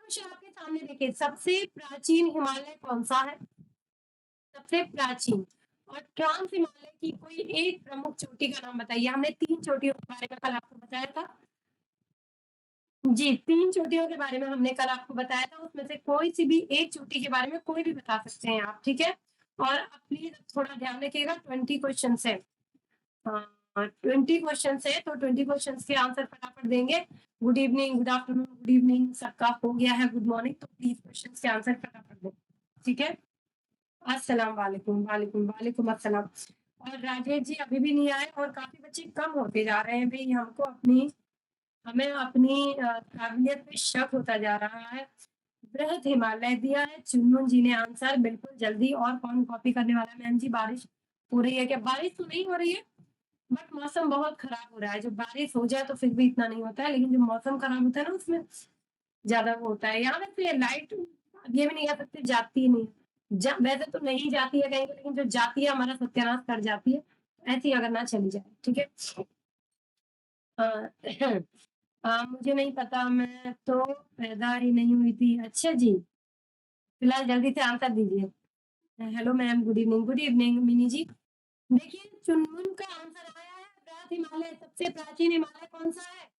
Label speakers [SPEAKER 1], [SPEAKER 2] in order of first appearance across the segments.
[SPEAKER 1] Question आपके सामने देखिए, सबसे प्राचीन हिमालय कौन सा है? सबसे प्राचीन। और ट्रांस हिमालय की कोई एक प्रमुख चोटी का नाम बताइए। हमने 3 चोटियों के बारे में कल आपको बताया था। जी, 3 चोटियों के बारे में हमने कल आपको बताया था, उसमें से कोई सी भी एक चोटी के बारे में कोई भी बता सकते हैं आप, ठीक है? और अब प्लीज़ थोड़ा ध्यान रखिएगा, 20 क्वेश्चन्स है। 20 क्वेश्चन्स है, तो 20 क्वेश्चन्स के आंसर फटाफट देंगे। Good evening, good afternoon, good evening सबका हो गया है, गुड मॉर्निंग, तो प्लीज़ क्वेश्चन्स के आंसर फटाफट दें, ठीक है? अस्सलाम वालेकुम, वालेकुम, वालेकुम अस्सलाम। और राजेश जी अभी भी नहीं आए और काफ़ी बच्चे कम होते जा रहे हैं भई, हमें अपनी काबिलियत पे शक होता जा रहा है। बृहद हिमालय दिया है चुनमुन जी ने आंसर, बिल्कुल जल्दी। और कौन कॉपी करने वाला है? मैम जी बारिश हो रही है क्या? बारिश तो नहीं हो रही है, बट मौसम बहुत खराब हो रहा है। जो बारिश हो जाए तो फिर भी इतना नहीं होता है, लेकिन जो मौसम खराब होता है ना, उसमें ज़्यादा वो होता है। यहाँ वैसे लाइट ये भी नहीं कह सकते जाती ही नहीं, वैसे तो नहीं जाती है कहीं पे, लेकिन जो जाती है हमारा सत्यानाश कर जाती है। ऐसी अगर ना चली जाए, ठीक है? अ, मुझे नहीं पता, मैं तो पैदा ही नहीं हुई थी। अच्छा जी, फिलहाल जल्दी से आंसर दीजिए। Hello ma'am, good evening Mini ji. देखिए, चुनमुन का आंसर आया है बृहद हिमालय। सबसे प्राचीन हिमालय कौन सा है?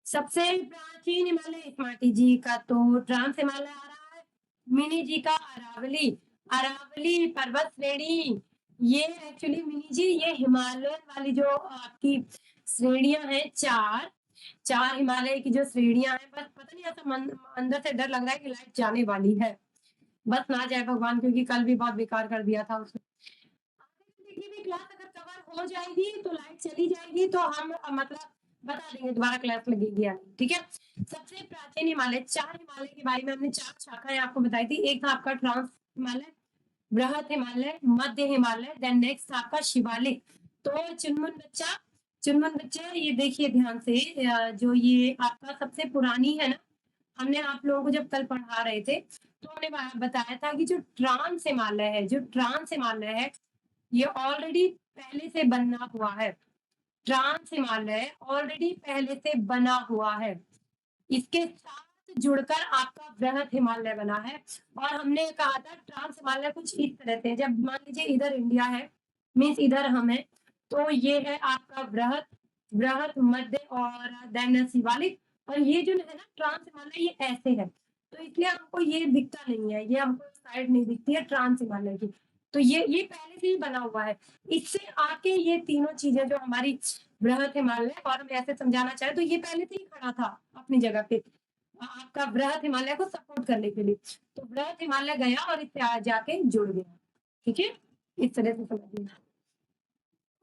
[SPEAKER 1] सबसे प्राचीन हिमालय स्मार्टी जी का तो ट्रांस हिमालय आ रहा है। मिनी जी का अरावली। अरावली पर्वत श्रेणी, ये एक्चुअली मिनी जी ये हिमालय वाली जो आपकी श्रेणियां हैं, चार हिमालय की जो श्रेणियां हैं, बस पता नहीं ऐसा अंदर से डर लग रहा है कि लाइट जाने वाली है। बस ना जाए भगवान, क्योंकि कल भी बहुत बेकार कर दिया था उसने। देखिए भी क्लास अगर कवर हो जाएगी तो लाइट चली जाएगी, तो हम मतलब बता देंगे दोबारा क्लास लगेगी या नहीं, ठीक है? सबसे प्राचीन हिमालय, 4 हिमालय के बारे में हमने 4 शाखाएं आपको बताई थी। एक था आपका ट्रांस हिमालय, बृहद हिमालय, मध्य हिमालय, देन नेक्स्ट आपका शिवालिक। तो चुनमुन बच्चा ये देखिए ध्यान से, जो ये आपका सबसे पुरानी है ना, हमने आप लोगों को जब कल पढ़ा रहे थे तो हमने बताया था कि जो ट्रांस हिमालय है, ये ऑलरेडी पहले से बना हुआ है। ट्रांस हिमालय ऑलरेडी पहले से बना हुआ है, इसके साथ जुड़कर आपका बृहद हिमालय बना है। और हमने कहा था ट्रांस हिमालय कुछ इस तरह से, जब मान लीजिए इधर इंडिया है, मीन्स इधर हम है, तो ये है आपका बृहद मध्य और देन शिवालिक। और ये जो है ना ट्रांस हिमालय, ये ऐसे है, तो इसलिए हमको ये दिखता नहीं है, ये हमको साइड नहीं दिखती है ट्रांस हिमालय की। तो ये पहले से ही बना हुआ है। इससे आके ये तीनों चीजें जो हमारी बृहद हिमालय, और हम ऐसे समझाना चाहे तो ये पहले से ही खड़ा था अपनी जगह पे, आपका बृहद हिमालय को सपोर्ट करने के लिए। तो बृहद हिमालय गया और इससे जाके जुड़ गया, ठीक है? इस तरह से समझिए,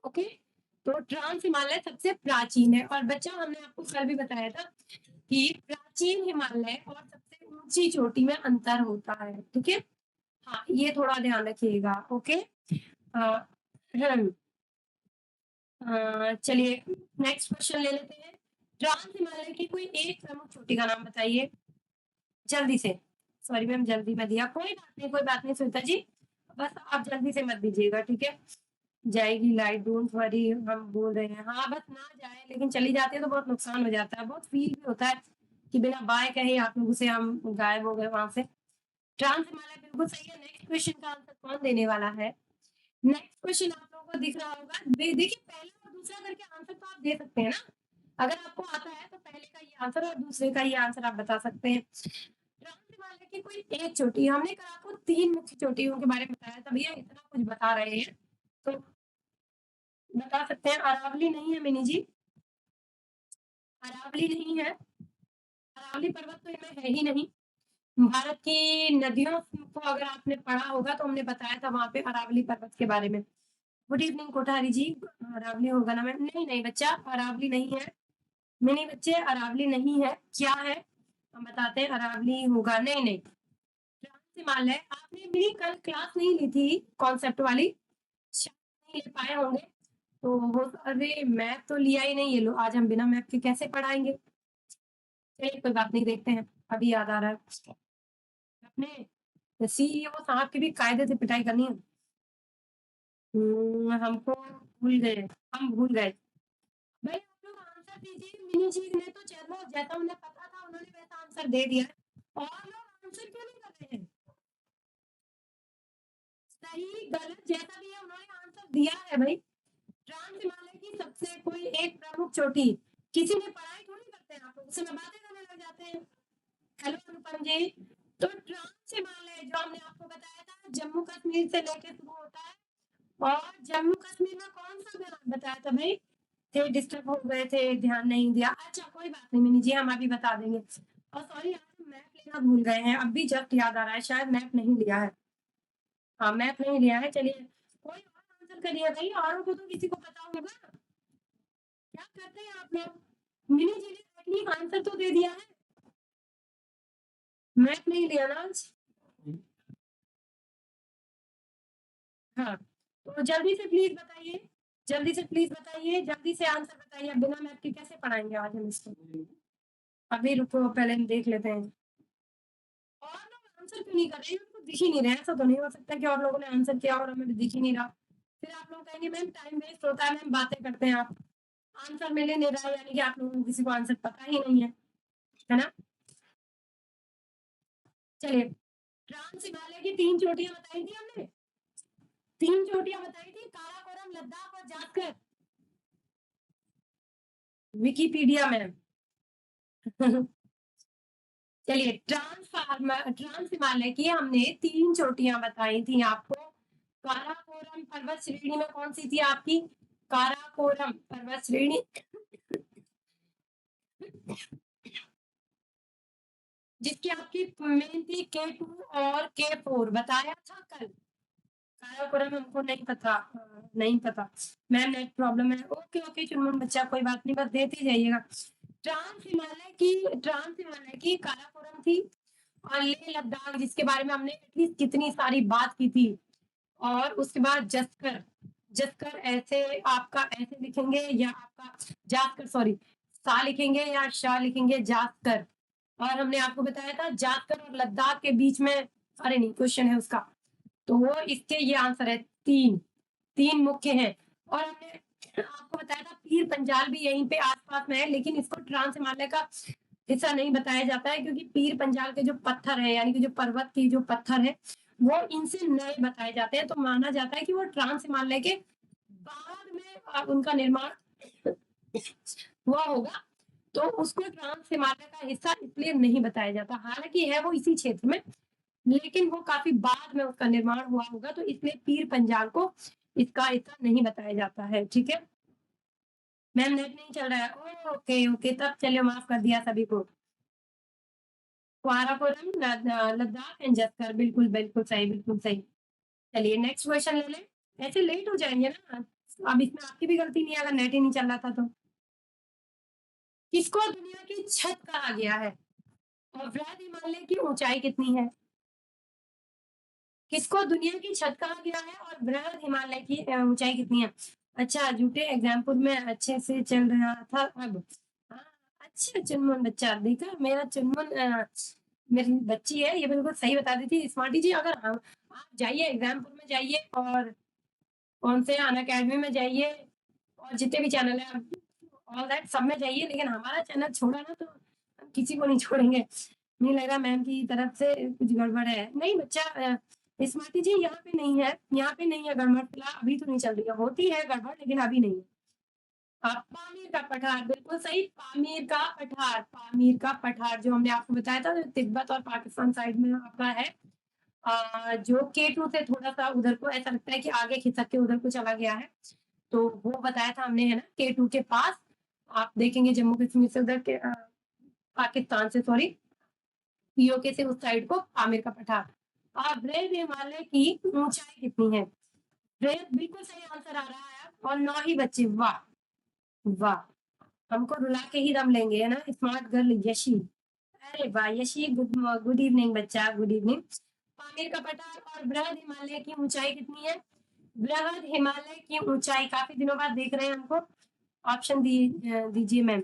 [SPEAKER 1] ओके? तो ट्रांस हिमालय सबसे प्राचीन है। और बच्चा हमने आपको कल भी बताया था कि प्राचीन हिमालय और सबसे ऊंची चोटी में अंतर होता है, ठीक है? हाँ, ये थोड़ा ध्यान रखिएगा, ओके? चलिए नेक्स्ट क्वेश्चन ले लेते हैं। ट्रांस हिमालय की कोई एक प्रमुख चोटी का नाम बताइए, जल्दी से। सॉरी मैम, जल्दी में दिया, कोई बात नहीं सुनीता जी, बस आप जल्दी से मत दीजिएगा, ठीक है? जाएगी लाइट, डोंट वरी, हम बोल रहे हैं। हाँ, बस ना जाए, लेकिन चली जाती है तो बहुत नुकसान हो जाता है, बहुत फील भी होता है कि बिना बाय कहे आप लोगों से हम गायब हो गए वहां से। ट्रांस हिमालय बिल्कुल सही है। नेक्स्ट क्वेश्चन का आंसर कौन देने वाला है? नेक्स्ट क्वेश्चन आप लोगों को दिख रहा होगा, देखिए पहला और दूसरा करके आंसर तो आप दे सकते हैं ना, अगर आपको आता है तो पहले का ये आंसर और दूसरे का ये आंसर आप बता सकते हैं। ट्रांस हिमालय की कोई एक चोटी, हमने कल आपको 3 मुख्य चोटियों के बारे में बताया था, भैया इतना कुछ बता रहे हैं तो बता सकते हैं। अरावली नहीं है मिनी जी, अरावली नहीं है, अरावली पर्वत तो इनमें है ही नहीं। भारत की नदियों को अगर आपने पढ़ा होगा तो हमने बताया था वहां पे अरावली पर्वत के बारे में। गुड इवनिंग कोठारी जी, अरावली होगा ना मैम? नहीं नहीं बच्चा, अरावली नहीं है। मिनी बच्चे, अरावली नहीं है, क्या है हम बताते हैं। अरावली होगा, नहीं नहीं, ट्रांस हिमालय। आपने मिनी कल क्लास नहीं ली थी कॉन्सेप्ट वाली, शायद नहीं ले पाए होंगे, तो वो अरे मैप तो लिया ही नहीं, ये लो आज हम बिना मैप के कैसे पढ़ाएंगे। चलिए कोई बात नहीं, देखते हैं, अभी याद आ रहा है अपने सीईओ साहब की भी कायदे से पिटाई करनी है। हमको भूल गए, हम भूल गए। भाई आप लोग आंसर दीजिए, मिनी जी ने तो चलो जैसा उन्हें पता था उन्होंने वैसा आंसर दे दिया है और लोग आंसर क्यों नहीं कर रहे हैं? सही गलत जैसा भी है उन्होंने आंसर दिया है भाई। ट्रांस हिमालय की सबसे कोई एक प्रमुख चोटी, किसी ने पढ़ाई थोड़ी करते हैं, आप उससे में बातें करने लग जाते हैं। हेलो अनुपम जी, तो ट्रांस हिमालय जो हमने आपको बताया था जम्मू कश्मीर से लेके शुरू होता है, और जम्मू कश्मीर में कौन सा ग्राम बताया था भाई? थे डिस्टर्ब हो गए थे, ध्यान नहीं दिया। अच्छा कोई बात नहीं मिनी जी, हम अभी बता देंगे। और सॉरी आज मैप लेना भूल गए हैं, अभी जस्ट याद आ रहा है, शायद मैप नहीं लिया है। हाँ मैप नहीं लिया है, चलिए कोई और आंसर करिए भाई, औरों को तो किसी को पता होगा। क्या करते हैं आप लोग? मिनी जी ने टेक्निक आंसर तो दे दिया है, मैप नहीं लिया ना आज। हाँ तो जल्दी से प्लीज बताइए, जल्दी से प्लीज बताइए, जल्दी से आंसर बताइए, बिना मैप के कैसे पढ़ाएंगे आज हम इसको? अभी रुको पहले हम देख लेते हैं। और लोग आंसर क्यों नहीं कर रहे हैं? उनको दिख ही नहीं रहा है, ऐसा तो नहीं हो सकता कि और लोगों ने आंसर किया और हमें दिख ही नहीं रहा। फिर आप लोग कहेंगे मैम टाइम वेस्ट होता है, मैम बातें करते हैं आप, आंसर मिल नहीं रहा है, यानी कि आप लोगों को किसी को आंसर पता ही नहीं है ना? चलिए, ट्रांस हिमालय की 3 चोटियां बताई थी हमने, 3 चोटियां बताई थी, काराकोरम, लद्दाख और जास्कर। विकिपीडिया में चलिए, ट्रांस हिमालय की हमने 3 चोटियां बताई थी आपको। काराकोरम पर्वत श्रेणी में कौन सी थी आपकी? काराकोरम पर्वत श्रेणी जिसकी आपकी मेन थी K2 और K4, बताया था कल। काराकोरम हमको नहीं पता, नहीं पता मैम, नेट प्रॉब्लम है। ओके ओके चुनमुन बच्चा, कोई बात नहीं, बस देते जाइएगा। ट्रांस हिमालय की काराकोरम थी, और लेह लद्दाख जिसके बारे में हमने एटलीस्ट कितनी सारी बात की थी, और उसके बाद जस्कर, जस्कर ऐसे आपका ऐसे लिखेंगे या आपका जास्कर, सॉरी सा लिखेंगे या शाह लिखेंगे, जास्कर। और हमने आपको बताया था जास्कर और लद्दाख के बीच में, अरे नहीं क्वेश्चन है उसका, तो वो इसके ये आंसर है, 3 3 मुख्य हैं। और हमने आपको बताया था पीर पंजाल भी यहीं पे आसपास में है, लेकिन इसको ट्रांस हिमालय का हिस्सा नहीं बताया जाता है, क्योंकि पीर पंजाल के जो पत्थर है, यानी कि जो पर्वत की जो पत्थर है, वो इनसे नए बताए जाते हैं, तो माना जाता है कि वो ट्रांस हिमालय के बाद में उनका निर्माण हुआ होगा, तो उसको ट्रांस हिमालय का हिस्सा इसलिए नहीं बताया जाता, हालांकि है वो इसी क्षेत्र में, लेकिन वो काफी बाद में उसका निर्माण हुआ होगा, तो इसलिए पीर पंजाल को इसका हिस्सा नहीं बताया जाता है। ठीक है मैम, नेट नहीं चल रहा है, ओके ओके, तब चलिए माफ कर दिया सभी को। काराकोरम, लद्दाख एंड जस्कर, बिल्कुल बिल्कुल सही, बिल्कुल सही। चलिए नेक्स्ट क्वेश्चन ले लें, ऐसे लेट हो जाएंगे ना, अब इसमें आपकी भी गलती नहीं है अगर नेट ही नहीं चल रहा था तो। किसको दुनिया की छत कहा गया है और वृहद हिमालय की ऊंचाई कितनी है? किसको दुनिया की छत कहा गया है और वृहद हिमालय की ऊंचाई कितनी है? अच्छा झूठे एग्जाम्पल में अच्छे से चल रहा था अब। हाँ, अच्छा चुनमुन बच्चा, देखा मेरा चुनमुन, मेरी बच्ची है ये, बिल्कुल सही बता दी थी स्मार्टी जी। अगर आप जाइए एग्जाम्पल में जाइए, और कौन से अन अकेडमी में जाइए, और जितने भी चैनल है ऑल दैट सब में जाइए, लेकिन हमारा चैनल छोड़ा ना तो हम किसी को नहीं छोड़ेंगे। नहीं लग रहा मैम की तरफ से कुछ गड़बड़ है? नहीं बच्चा, स्मार्टी जी यहाँ पे नहीं है, यहाँ पे नहीं है गड़बड़, फिलहाल अभी तो नहीं चल रही है, होती है गड़बड़ लेकिन अभी नहीं है। पामीर का पठार, बिल्कुल सही, पामीर का पठार, पामीर का पठार जो हमने आपको बताया था, जो तिब्बत और पाकिस्तान साइड में आपका है, जो K2 से थोड़ा सा उधर को ऐसा लगता है कि आगे खिसक के उधर को चला गया है, तो वो बताया था हमने, है ना, K2 के पास आप देखेंगे जम्मू कश्मीर से उधर के पाकिस्तान से, सॉरी पीओके से उस साइड को पामीर का पठार। और वृहद हिमालय की ऊंचाई कितनी है? वृहद, बिल्कुल सही आंसर आ रहा है, और 9 ही बच्चे, वाह वाह, हमको रुला के ही दम लेंगे, है ना स्मार्ट गर्ल यशी। अरे वाह यशी, गुड गुड इवनिंग बच्चा, गुड इवनिंग। पामीर का पठार और वृहद हिमालय की ऊंचाई कितनी है? वृहद हिमालय की ऊंचाई, काफी दिनों बाद देख रहे हैं हमको, ऑप्शन दीजिए मैम।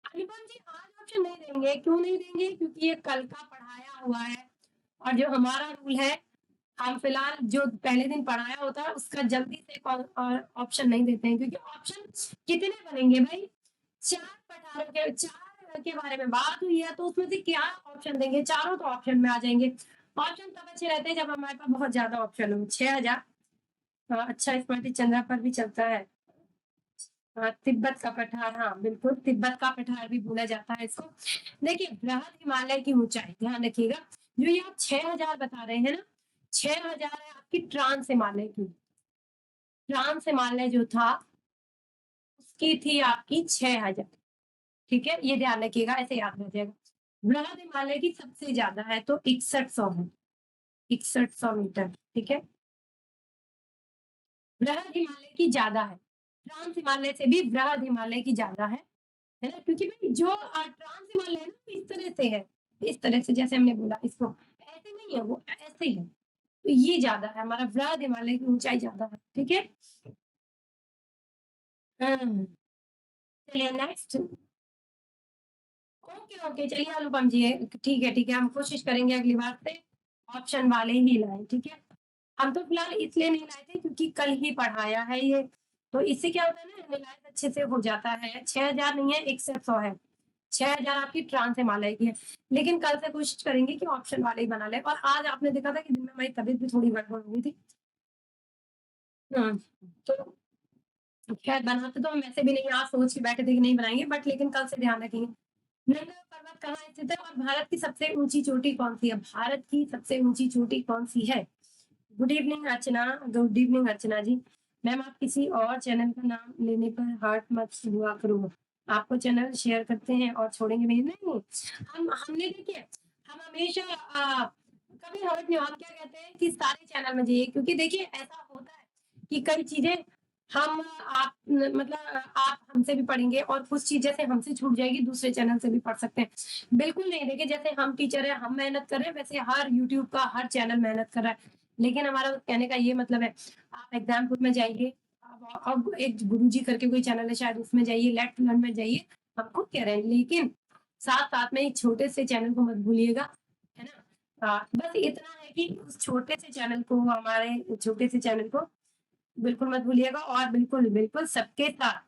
[SPEAKER 1] अनुपम जी आज ऑप्शन नहीं देंगे, क्यों नहीं देंगे? क्योंकि ये कल का पढ़ाया हुआ है, और जो हमारा रूल है, हम फिलहाल जो पहले दिन पढ़ाया होता है उसका जल्दी से ऑप्शन नहीं देते हैं, क्योंकि ऑप्शन कितने बनेंगे भाई? 4 पठारों के, 4 के बारे में बात हुई है, तो उसमें से क्या ऑप्शन देंगे? चारों तो ऑप्शन में आ जाएंगे। ऑप्शन तब अच्छे रहते हैं जब हमारे पास बहुत ज्यादा ऑप्शन हो। 6000, हाँ अच्छा, स्मार्टी चंद्रा पर भी चलता है। हाँ, तिब्बत का पठार, हाँ बिल्कुल, तिब्बत का पठार भी बोला जाता है इसको। देखिए, बृहद हिमालय की ऊंचाई ध्यान रखिएगा, जो ये आप 6000 बता रहे हैं ना, 6000 है आपकी ट्रांस हिमालय की। ट्रांस हिमालय जो था उसकी थी आपकी 6000। ठीक है, ये ध्यान रखिएगा, ऐसे याद रह जाएगा। बृहद हिमालय की सबसे ज्यादा है तो 6100 है, 6100 मीटर। ठीक है, बृहद हिमालय की ज्यादा है, ट्रांस हिमालय से भी बृहद हिमालय की ज्यादा है ना, क्योंकि भाई जो ट्रांस हिमालय है ना, इस तरह से है, इस तरह से, जैसे हमने बोला इसको, ऐसे नहीं है, वो ऐसे है, तो ये ज्यादा है, हमारा बृहद हिमालय की ऊंचाई ज्यादा है। ठीक है, चलिए नेक्स्ट। ओके ओके, चलिए अनुपम जी, ठीक है, हम कोशिश करेंगे अगली बार से ऑप्शन वाले ही लाएं। ठीक है, हम तो फिलहाल इसलिए नहीं लाए थे क्योंकि कल ही पढ़ाया है ये, तो इससे क्या होता है ना, एनालाइज अच्छे से हो जाता है। 6000 नहीं है, 6100 है, 6000 आपकी ट्रांस हिमालय की है। लेकिन कल से कोशिश करेंगे कि ऑप्शन वाले ही बना ले। और आज आपने देखा था कि दिन में हमारी तबीयत भी थोड़ी गड़बड़ हो गई थी। तो खैर, बनाते तो हम वैसे भी नहीं, आज सोच के बैठे थे कि नहीं बनाएंगे, बट लेकिन कल से ध्यान रखेंगे। नंदा पर्वत कहाँ स्थित है और भारत की सबसे ऊंची चोटी कौन सी है? भारत की सबसे ऊंची चोटी कौन सी है? गुड इवनिंग अर्चना, गुड इवनिंग अर्चना जी। मैम, आप किसी और चैनल का नाम लेने पर हर्ट मत हुआ करो, आपको चैनल शेयर करते हैं और छोड़ेंगे नहीं। नहीं, हमने देखिए, हम हमेशा कभी हर्ट नहीं, हम क्या कहते हैं कि सारे चैनल में जाइए, क्योंकि देखिए ऐसा होता है कि कई चीजें हम आप मतलब आप हमसे भी पढ़ेंगे और कुछ चीजें से हमसे छूट जाएगी, दूसरे चैनल से भी पढ़ सकते हैं। बिल्कुल नहीं, देखिए जैसे हम टीचर है, हम मेहनत कर रहे हैं, वैसे हर यूट्यूब का हर चैनल मेहनत कर रहा है। लेकिन हमारा कहने का ये मतलब है, आप एग्जाम्पल में जाइए, अब एक गुरुजी करके कोई चैनल है शायद, उसमें जाइए, लेट लर्न में जाइए, हम खुद कह रहे हैं, लेकिन साथ साथ में एक छोटे से चैनल को मत भूलिएगा, है ना। बस इतना है कि उस छोटे से चैनल को, हमारे छोटे से चैनल को बिल्कुल मत भूलिएगा। और बिल्कुल बिल्कुल सबके साथ,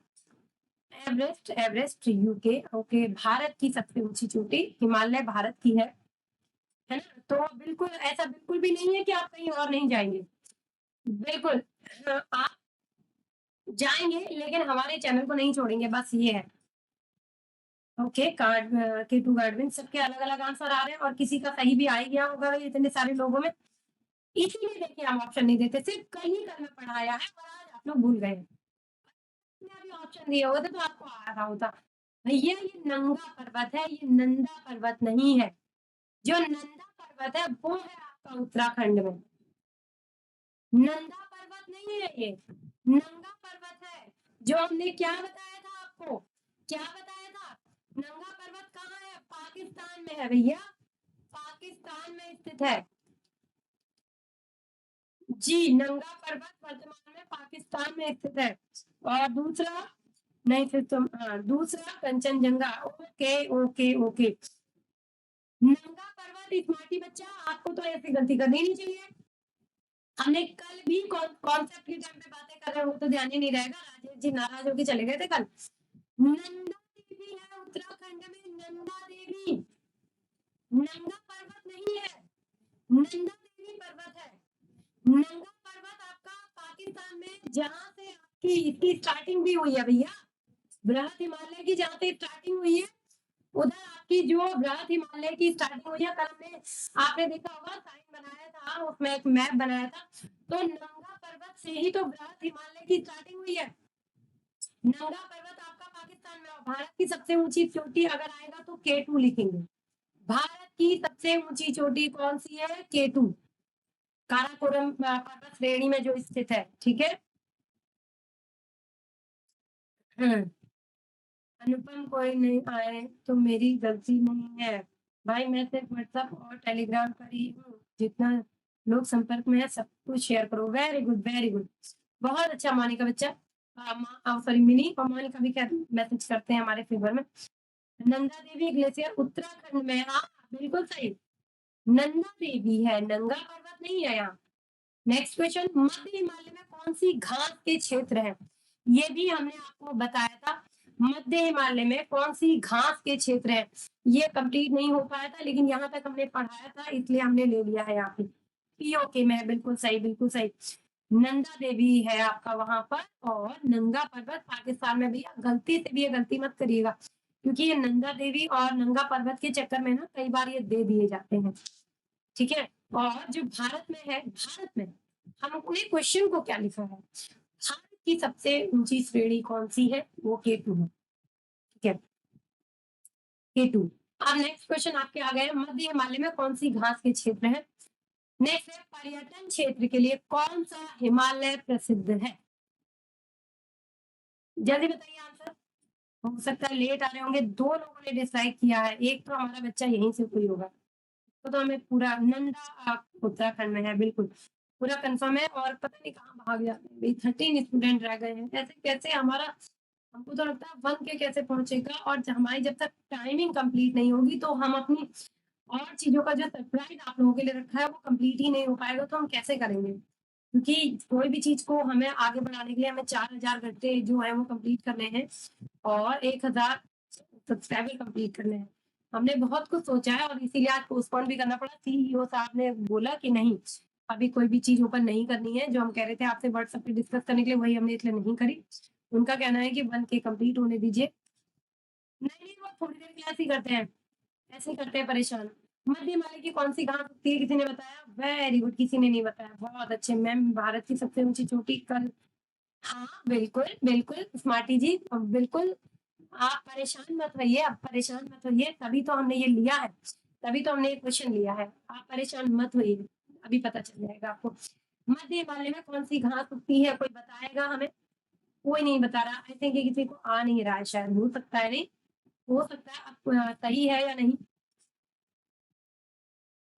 [SPEAKER 1] Everest, Everest UK, okay, Bharat की सबसे ऊंची चोटी हिमालय भारत की है ना। तो बिल्कुल ऐसा बिल्कुल भी नहीं है कि आप कहीं और नहीं जाएंगे, बिल्कुल आप जाएंगे, लेकिन हमारे चैनल को नहीं छोड़ेंगे, बस ये है। ओके, कार्ड के टू गार्डविन, सबके अलग अलग आंसर आ रहे हैं और किसी का सही भी आ ही गया होगा इतने सारे लोगों में। इसीलिए देखिए हम ऑप्शन नहीं देते, सिर्फ कल ही कल में पढ़ाया है और आज आप लोग भूल गए। अभी ऑप्शन दिए होते तो आपको आ रहा होता। भैया, ये नंगा पर्वत है, ये नंदा पर्वत नहीं है। जो नंदा पर्वत है वो है आपका उत्तराखंड में, नंदा पर्वत नहीं है ये, नंगा पर्वत है। जो हमने क्या बताया था आपको, क्या बताया था? नंगा पर्वत कहाँ है? पाकिस्तान में है भैया, पाकिस्तान में स्थित है जी। नंगा पर्वत वर्तमान में पाकिस्तान में स्थित है। और दूसरा, नहीं फिर तुम, हाँ दूसरा कंचनजंगा। ओके ओके ओके, नंगा पर्वत स्मार्टी बच्चा, आपको तो ऐसी गलती करनी नहीं चाहिए। हमने कल भी कॉन्सेप्ट के टाइम पे बातें कर रहे हो तो ध्यान ही नहीं रहेगा, राजेश जी नाराज होकर चले गए थे कल। नंदा देवी है उत्तराखंड में, नंदा देवी, नंगा पर्वत नहीं है, नंदा देवी पर्वत है। नंगा पर्वत आपका पाकिस्तान में, जहां से आपकी इसकी स्टार्टिंग भी हुई है भैया, बृहद हिमालय की जहां से स्टार्टिंग हुई है, उधर आपकी जो बृहद हिमालय की स्टार्टिंग हुई है, कल में आपने देखा होगा, साइन बनाया था, उसमें एक मैप बनाया था, तो नंगा पर्वत से ही तो बृहद हिमालय की स्टार्टिंग हुई है। नंगा पर्वत आपका पाकिस्तान में, और भारत की सबसे ऊंची चोटी अगर आएगा तो K2 लिखेंगे। भारत की सबसे ऊंची चोटी कौन सी है? K2, काराकोरम पर्वत श्रेणी में जो स्थित है। ठीक है, अनुपम कोई नहीं आए तो मेरी गलती नहीं है भाई, मैं सिर्फ व्हाट्सएप और टेलीग्राम पर ही हूँ, जितना लोग संपर्क में है सबको शेयर करो। वेरी गुड, वेरी गुड, बहुत अच्छा मोनिका बच्चा। सॉरी मिनी और मोनिका भी मैसेज करते हैं हमारे फेवर में। नंदा देवी ग्लेशियर उत्तराखंड में, हाँ बिल्कुल सही, नंदा देवी है, नंगा पर्वत नहीं है यहाँ। नेक्स्ट क्वेश्चन, मध्य हिमालय में कौन सी घास के क्षेत्र है? ये भी हमने आपको बताया था, मध्य हिमालय में कौन सी घास के क्षेत्र है? ये कंप्लीट नहीं हो पाया था, लेकिन यहाँ तक हमने पढ़ाया था, इसलिए हमने ले लिया है यहाँ पे। पीओके में बिल्कुल सही, बिल्कुल सही। नंदा देवी है आपका वहां पर, और नंगा पर्वत पाकिस्तान में। भैया गलती से भी ये गलती मत करिएगा, क्योंकि ये नंदा देवी और नंगा पर्वत के चक्कर में ना कई बार ये दे दिए जाते हैं, ठीक है। और जो भारत में है, भारत में हमने क्वेश्चन को क्या लिखा है, भारत की सबसे ऊंची श्रेणी कौन सी है? वो केटू है, ठीक है, केटू। अब नेक्स्ट क्वेश्चन आपके आ गए, मध्य हिमालय में कौन सी घास के क्षेत्र है? नेक्स्ट है, पर्यटन क्षेत्र के लिए कौन सा हिमालय प्रसिद्ध है? जल्दी बताइए आंसर। हो सकता है लेट आ रहे होंगे, दो लोगों ने डिसाइड किया है, एक तो हमारा बच्चा यहीं से कोई होगा, तो हमें पूरा नंदा उत्तराखंड में है, बिल्कुल पूरा कंफर्म है। और पता नहीं कहाँ भाग जाते हैं भाई, 13 स्टूडेंट रह गए हैं, ऐसे कैसे हमारा, हमको तो लगता है 1 के कैसे पहुंचेगा। और हमारी जब तक टाइमिंग कंप्लीट नहीं होगी, तो हम अपनी और चीजों का जो सरप्राइज आप लोगों के लिए रखा है वो कंप्लीट ही नहीं हो पाएगा, तो हम कैसे करेंगे? क्योंकि कोई भी चीज को हमें आगे बढ़ाने के लिए हमें 4000 घंटे जो है वो कंप्लीट करने हैं, और 1000 सब्सक्राइबर कंप्लीट करने हैं। हमने बहुत कुछ सोचा है, और इसीलिए आज पोस्टपोन भी करना पड़ा। सीईओ साहब ने बोला कि नहीं, अभी कोई भी चीज ओपन नहीं करनी है, जो हम कह रहे थे आपसे व्हाट्सएप पे डिस्कस करने के लिए, वही हमने इसलिए नहीं करी। उनका कहना है कि 1 के कंप्लीट होने दीजिए। नहीं नहीं, वो थोड़ी देर के लिए ऐसे ही करते हैं, ऐसे ही करते हैं परेशान। मध्य हिमालय की कौन सी घास उगती है? किसी ने बताया? वेरी गुड, किसी ने नहीं बताया, बहुत अच्छे मैम। भारत की सबसे ऊंची चोटी कल, हाँ बिल्कुल बिल्कुल स्मार्टी जी, बिल्कुल। आप परेशान मत होइए, अब परेशान मत होइए, तभी तो हमने ये लिया है, तभी तो हमने ये क्वेश्चन लिया है। आप परेशान मत होइए, अभी पता चल जाएगा आपको। मध्य हिमालय में कौन सी घास उगती है? कोई बताएगा हमें? कोई नहीं बता रहा। आई थिंक किसी को आ नहीं रहा है, शायद हो सकता है, नहीं हो सकता है। अब सही है या नहीं,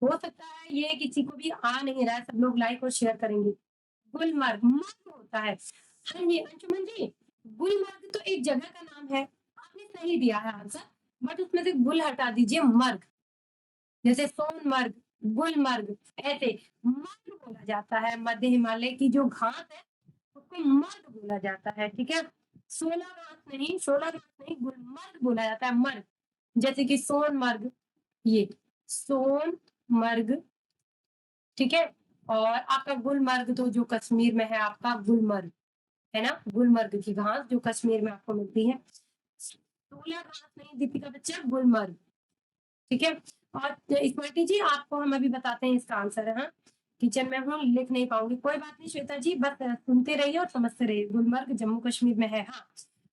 [SPEAKER 1] हो सकता है ये किसी को भी आ नहीं रहा है, सब लोग लाइक और शेयर करेंगे। गुलमर्ग, मर्ग होता है। हाँ जी अंशुमन जी, गुलमर्ग तो एक जगह का नाम है, आपने सही दिया है आंसर, बट उसमें से गुल हटा दीजिए, मर्ग। जैसे सोनमर्ग, गुलमर्ग, ऐसे मर्ग बोला जाता है। मध्य हिमालय की जो घास है उसको मर्ग बोला जाता है, ठीक है। 16 घास नहीं, 16 घास नहीं, गुलमर्ग बोला जाता है, मर्ग। जैसे कि सोनमर्ग, ये सोनमर्ग, ठीक है। और आपका गुलमर्ग तो जो कश्मीर में है, आपका गुलमर्ग है ना, गुलमर्ग की घास जो कश्मीर में आपको मिलती है। 16 घास नहीं दीपिका बच्चा, गुलमर्ग, ठीक है। और स्मृति जी, आपको हम अभी बताते हैं इसका आंसर है। हाँ, किचन में हूँ, लिख नहीं पाऊंगी, कोई बात नहीं श्वेता जी, बस सुनते रहिए और समझते रहिए। गुलमर्ग जम्मू कश्मीर में है। हाँ,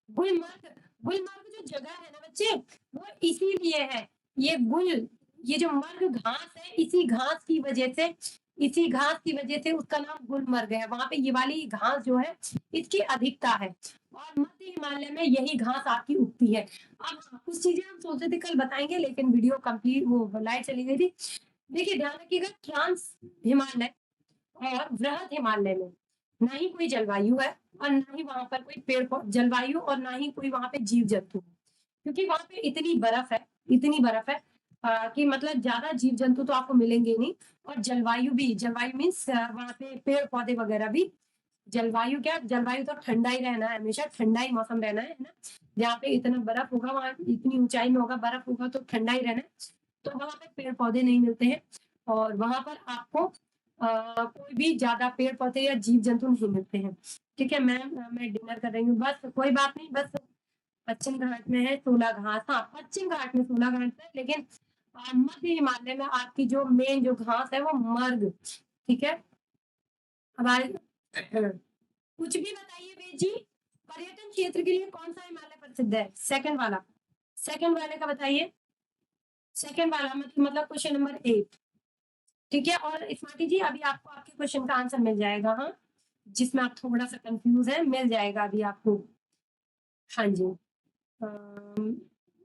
[SPEAKER 1] गुलमर्ग, गुलमर्ग जो जगह है ना बच्चे, वो इसीलिए है, ये गुल, ये जो मर्ग घास है, इसी घास की वजह से, इसी घास की वजह से उसका नाम गुलमर्ग है। वहां पे ये वाली घास जो है, इसकी अधिकता है, और मध्य हिमालय में यही घास आपकी उगती है। अब हाँ, कुछ चीजें हम सोचे थे कल बताएंगे, लेकिन वीडियो कंप्लीट, वो लाइट चली गई थी। देखिए ध्यान रखिएगा, ट्रांस हिमालय और वृहद हिमालय में ना ही कोई जलवायु है, और ना ही वहां पर कोई जलवायु, और ना ही कोई वहां पे जीव जंतु है, क्योंकि वहां पे इतनी बर्फ है, इतनी बर्फ है, कि मतलब ज्यादा जीव जंतु तो आपको मिलेंगे नहीं। और जलवायु भी, जलवायु मीन्स वहां पे पेड़ पौधे वगैरह भी। जलवायु क्या, जलवायु तो ठंडा ही रहना है, हमेशा ठंडा ही मौसम रहना है ना। जहाँ पे इतना बर्फ होगा, वहां इतनी ऊंचाई में होगा, बर्फ होगा, तो ठंडा ही रहना है। तो वहां पे पेड़ पौधे नहीं मिलते हैं, और वहां पर आपको कोई भी ज्यादा पेड़ पौधे या जीव जंतु नहीं मिलते हैं, ठीक है मैम। मैं डिनर कर रही हूँ, बस कोई बात नहीं, बस पश्चिम घाट में है 16 घास, हाँ पश्चिम घाट में 16 घास है, लेकिन मध्य हिमालय में आपकी जो मेन जो घास है वो मर्ग, ठीक है। हमारे कुछ भी बताइए बेद जी, पर्यटन क्षेत्र के लिए कौन सा हिमालय प्रसिद्ध है? सेकंड वाला, सेकंड वाले का बताइए, सेकंड वाला मतलब क्वेश्चन नंबर 8, ठीक है। और स्मार्टी जी, अभी आपको आपके क्वेश्चन का आंसर मिल जाएगा, हाँ, जिसमें आप थोड़ा सा कंफ्यूज है, मिल जाएगा अभी आपको। हाँ जी,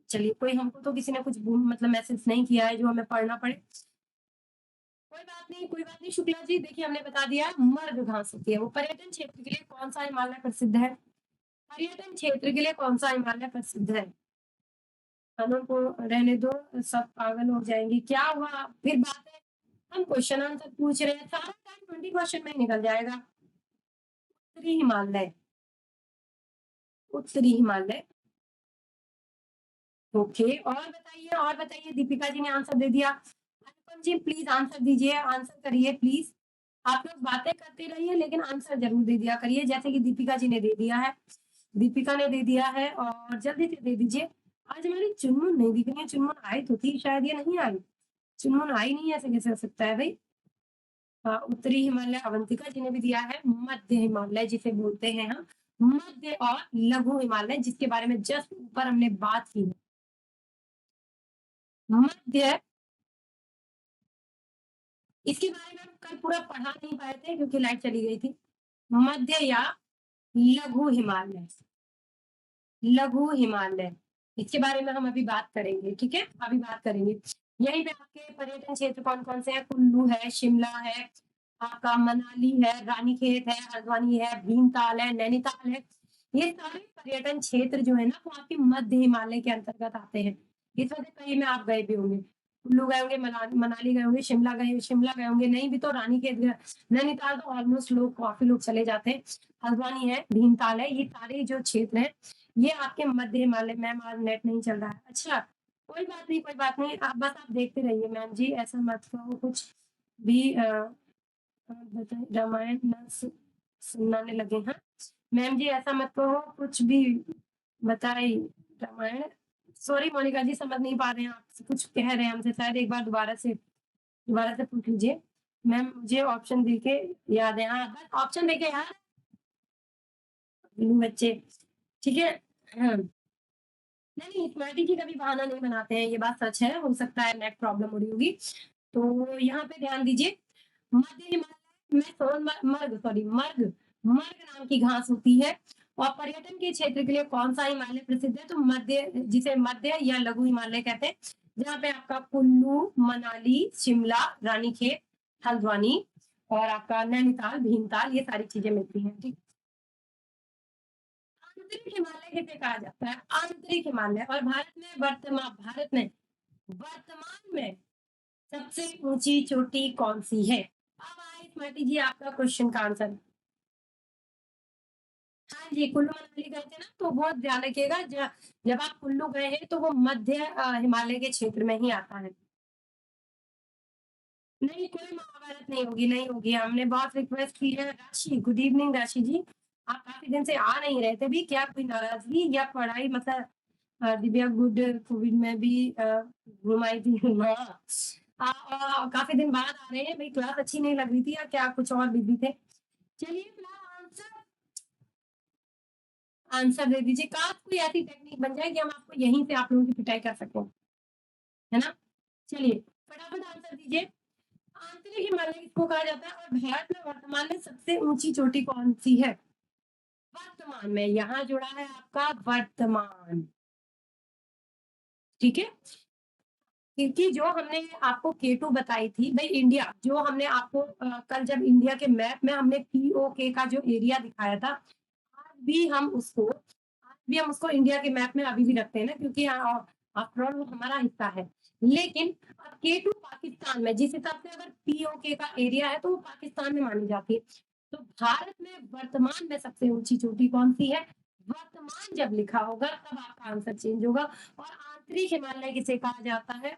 [SPEAKER 1] चलिए, कोई हमको तो किसी ने कुछ मतलब मैसेज नहीं किया है जो हमें पढ़ना पड़े। कोई बात नहीं, कोई बात नहीं शुक्ला जी, देखिए हमने बता दिया है, मर्ग घास होती है वो। पर्यटन क्षेत्र के लिए कौन सा हिमालय प्रसिद्ध है? पर्यटन क्षेत्र के लिए कौन सा हिमालय प्रसिद्ध है? खानों को रहने दो, सब पागल हो जाएंगे, क्या हुआ फिर बात है, हम क्वेश्चन आंसर पूछ रहे हैं, सारा टाइम 20 क्वेश्चन में ही निकल जाएगा। उत्तरी हिमालय, उत्तरी हिमालय, ओके, और बताइए, दीपिका जी ने आंसर दे दिया। अनुपम जी प्लीज आंसर दीजिए, आंसर करिए प्लीज। आप लोग बातें करते रहिए लेकिन आंसर जरूर दे दिया करिए, जैसे कि दीपिका जी ने दे दिया है, दीपिका ने दे दिया है, और जल्दी से दे दीजिए। आज हमारी चुनमुन नहीं दिख रही है, चुनमुन आई तो थी, शायद ये नहीं आई। चुनमुन आई नहीं, ऐसे कैसे हो सकता है भाई। उत्तरी हिमालय अवंतिका जी ने भी दिया है। मध्य हिमालय जिसे बोलते हैं हम, मध्य और लघु हिमालय, जिसके बारे में जस्ट ऊपर हमने बात की है। मध्य, इसके बारे में हम कल पूरा पढ़ा नहीं पाए थे क्योंकि लाइट चली गई थी। मध्य या लघु हिमालय, लघु हिमालय, इसके बारे में हम अभी बात करेंगे, ठीक है, अभी बात करेंगे। यहीं पे आपके पर्यटन क्षेत्र कौन कौन से हैं? कुल्लू है, शिमला है, आपका मनाली है, रानीखेत है, हल्द्वानी है, भीमताल है, नैनीताल है। ये सारे पर्यटन क्षेत्र जो है ना, वो आपके मध्य हिमालय के अंतर्गत आते हैं। इस वजह से कहीं में आप गए भी होंगे, कुल्लू गए होंगे, मनाली गए होंगे, शिमला गए होंगे, नहीं भी तो रानीखेत गए, नैनीताल तो ऑलमोस्ट लोग, काफी लोग चले जाते हैं। हल्द्वानी है, भीमताल है, ये सारे जो क्षेत्र हैं ये आपके मध्य हिमालय। मैम आज नेट नहीं चल रहा है, अच्छा कोई बात नहीं, कोई बात नहीं, आप बस आप देखते रहिए मैम जी, ऐसा मत कहो कुछ भी। बताइए, रामायण न सुनाने लगे हैं मैम जी, ऐसा मत कहो कुछ भी, बताइए रामायण। सॉरी मोनिका जी, समझ नहीं पा रहे हैं, आप कुछ कह रहे हैं हमसे, शायद एक बार दोबारा से पूछ लीजिए। मैम मुझे ऑप्शन देके याद है, हाँ बस ऑप्शन देके याद, बच्चे, ठीक है। हाँ, नहीं स्मार्टी जी कभी बहाना नहीं बनाते हैं, ये बात सच है, हो सकता है नेट प्रॉब्लम हो रही होगी। तो यहाँ पे ध्यान दीजिए, मध्य हिमालय में मर्ग मर्ग नाम की घास होती है। और पर्यटन के क्षेत्र के लिए कौन सा हिमालय प्रसिद्ध है? तो मध्य, जिसे मध्य या लघु हिमालय कहते हैं, जहाँ पे आपका कुल्लू, मनाली, शिमला, रानीखेत, हल्द्वानी और आपका नैनीताल, भीमताल, ये सारी चीजें मिलती हैं, ठीक। आंतरिक हिमालय किसे कहा जाता है? आंतरिक हिमालय। और भारत में वर्तमान में सबसे ऊंची चोटी कौन सी है? अब आए स्मृति जी आपका क्वेश्चन का आंसर। हाँ जी, कुल्लू मनाली गए थे ना, तो बहुत ध्यान रखिएगा, जब आप कुल्लू गए हैं तो वो मध्य हिमालय के क्षेत्र में ही आता है। नहीं, कोई महाभारत नहीं होगी, नहीं होगी, हमने बहुत रिक्वेस्ट की है। राशि, गुड इवनिंग राशि जी, आप काफी दिन से आ नहीं रहे थे भी, क्या कोई नाराजगी या पढ़ाई, मतलब दिव्या गुड, कोविड में भी घूम आई थी। हाँ, काफी दिन बाद आ रहे हैं भाई, क्लास अच्छी नहीं लग रही थी या क्या कुछ और बिजी थे? चलिए फिलहाल आंसर, आंसर दे दीजिए। काश कोई ऐसी टेक्निक बन जाए कि हम आपको यहीं से आप लोगों की पिटाई कर सकें, है ना। चलिए फटाफट आंसर दीजिए। आंतरिक हिमालय किसको कहा जाता है? और भारत में वर्तमान में सबसे ऊंची चोटी कौन सी है? वर्तमान में, यहाँ जुड़ा है आपका वर्तमान, ठीक है। क्योंकि जो हमने आपको K2 बताई थी भाई, इंडिया जो हमने आपको कल जब इंडिया के मैप में हमने POK का जो एरिया दिखाया था, आज भी हम उसको इंडिया के मैप में अभी भी रखते हैं ना, क्योंकि आफ्टर ऑल वो हमारा हिस्सा है। लेकिन अब K2 पाकिस्तान में, जिस हिसाब से अगर POK का एरिया है तो वो पाकिस्तान में मानी जाती है। तो भारत में वर्तमान में सबसे ऊंची चोटी कौन सी है? वर्तमान जब लिखा होगा तब आपका आंसर चेंज होगा। और आंतरिक हिमालय किसे कहा जाता है?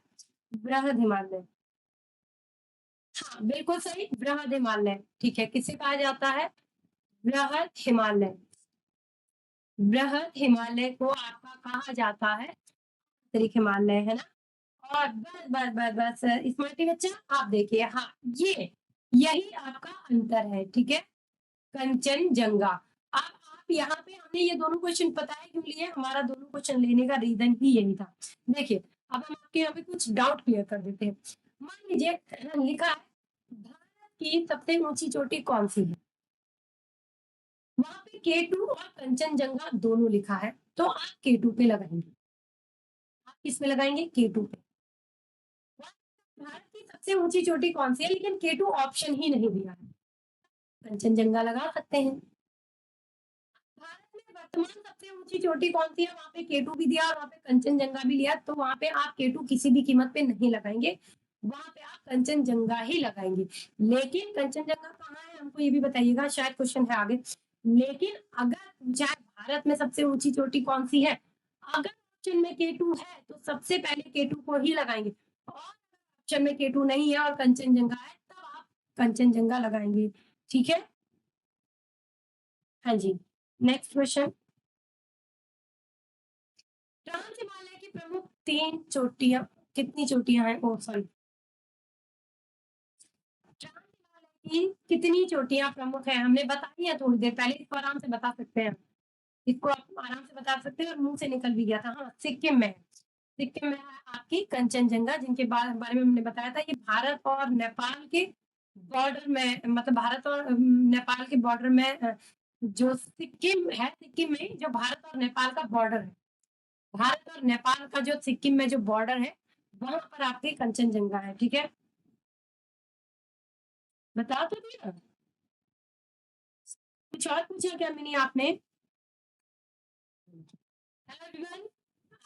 [SPEAKER 1] बृहद हिमालय। हाँ बिल्कुल सही, बृहद हिमालय, ठीक है। किसे कहा जाता है? बृहद हिमालय। बृहद हिमालय को आपका कहा जाता है आंतरिक हिमालय, है ना। और बस बस बस बस स्मार्टी बच्चा, आप देखिए, हाँ ये यही आपका अंतर है, ठीक है। कंचनजंगा। अब आप यहाँ पे, हमने ये दोनों क्वेश्चन पता है क्यों लिए? हमारा दोनों क्वेश्चन लेने का रीजन ही यही था। देखिए अब हम आपके यहाँ पे कुछ डाउट क्लियर कर देते हैं। मान लीजिए लिखा है भारत की सबसे ऊंची चोटी कौन सी है, वहां पे K2 और कंचनजंगा दोनों लिखा है, तो आप K2 पे लगाएंगे। आप किस पे लगाएंगे? K2 पे। भारत की सबसे ऊंची चोटी कौन सी है, लेकिन K2 ऑप्शन ही नहीं दिया है, कंचनजंगा लगा सकते हैं। भारत में वर्तमान सबसे ऊंची चोटी कौन सी है, वहां पे K2 भी दिया और वहां पे कंचनजंगा भी लिया, तो वहां पे आप K2 किसी भी कीमत पे नहीं लगाएंगे, वहां पे आप कंचनजंगा ही लगाएंगे। लेकिन कंचनजंगा कहाँ है हमको ये भी बताइएगा, शायद क्वेश्चन है आगे। लेकिन अगर पूछा है भारत में सबसे ऊंची चोटी कौन सी है, अगर ऑप्शन में K2 है तो सबसे पहले K2 को ही लगाएंगे, और ऑप्शन में K2 नहीं है और कंचनजंगा है तब आप कंचनजंगा लगाएंगे। ठीक है, हाँ जी। नेक्स्ट क्वेश्चन, ट्रांस हिमालय की प्रमुख 3 चोटियां, कितनी चोटियां हैं? ओ सॉरी, ट्रांस हिमालय की कितनी चोटियां प्रमुख है? हमने बताई है थोड़ी देर पहले, इसको आराम से बता सकते हैं, इसको आप आराम से बता सकते हैं और मुंह से निकल भी गया था। हाँ, सिक्किम में, सिक्किम में है आपकी कंचनजंगा, जिनके बारे में हमने बताया था। ये भारत और नेपाल के बॉर्डर में, मतलब भारत और नेपाल के बॉर्डर में जो सिक्किम है, सिक्किम में जो भारत और नेपाल का बॉर्डर है, भारत और नेपाल का जो सिक्किम में जो बॉर्डर है, वहां पर आपकी कंचनजंगा है। ठीक है, बता तो दिया। कुछ और पूछा क्या मिनी आपने? हेलो एवरीवन,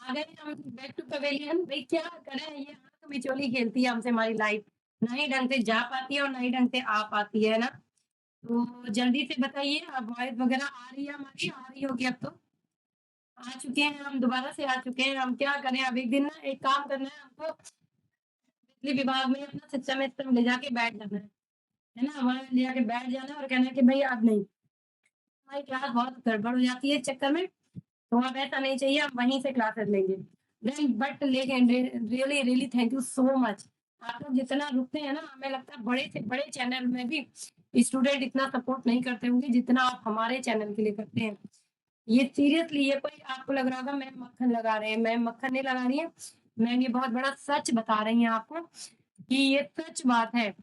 [SPEAKER 1] आ गए हम बैक टू पवेलियन। भाई क्या करें, ये आंख मिचोली खेलती है हमसे हमारी लाइफ, ना ही ढंग से जा पाती है और ना ही ढंग से आ पाती है ना। तो जल्दी से बताइए, अब वॉइस वगैरह आ रही है? हमारी आ रही होगी अब तो। आ चुके हैं हम, दोबारा से आ चुके हैं हम। क्या करें, अब एक दिन ना एक काम करना है हमको, बिजली विभाग में अपना सिस्टम सिस्टम ले जाके बैठ जाना है ना, वहां ले जाके बैठ जाना और कहना है कि भाई अब नहीं, हमारी क्लास बहुत गड़बड़ हो जाती है इस चक्कर में, तो अब ऐसा नहीं चाहिए, हम वहीं से क्लासेस लेंगे। देन बट लेकिन really really thank you so much. आप लोग जितना रुकते हैं ना, हमें लगता है बड़े से बड़े चैनल में भी स्टूडेंट इतना सपोर्ट नहीं करते होंगे जितना आप हमारे चैनल के लिए करते हैं। ये सीरियसली, ये कोई आपको लग रहा होगा मैम मक्खन लगा रहे हैं, मैम मक्खन नहीं लगा रही है मैम, ये बहुत बड़ा सच बता रही हैं आपको कि ये सच बात है।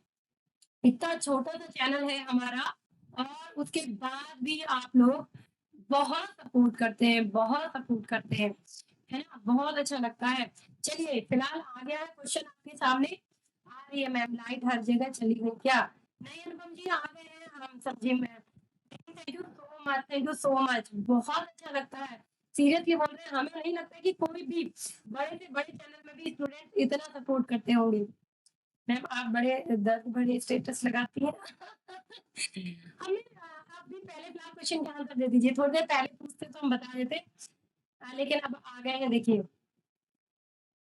[SPEAKER 1] इतना छोटा सा चैनल है हमारा और उसके बाद भी आप लोग बहुत सपोर्ट करते हैं, बहुत सपोर्ट करते हैं, है ना, बहुत अच्छा लगता है। चलिए फिलहाल आ गया है क्वेश्चन आपके सामने। आ रही है मैम, लाइट हर जगह चली गई क्या? नहीं अनुपम जी, आ गए हैं हम सब्जी में। Thank you so much, thank you so much, बहुत अच्छा लगता है। सीरियसली बोल रहे हैं, हमें नहीं लगता कि कोई भी बड़े से बड़े चैनल में भी स्टूडेंट इतना सपोर्ट करते होंगे। मैम आप बड़े बड़े स्टेटस लगाती हैं। हमें आप भी पहले फिलहाल क्वेश्चन का आंसर दे दीजिए, थोड़ी देर पहले पूछते तो हम बता देते, लेकिन अब आ गए हैं देखिए।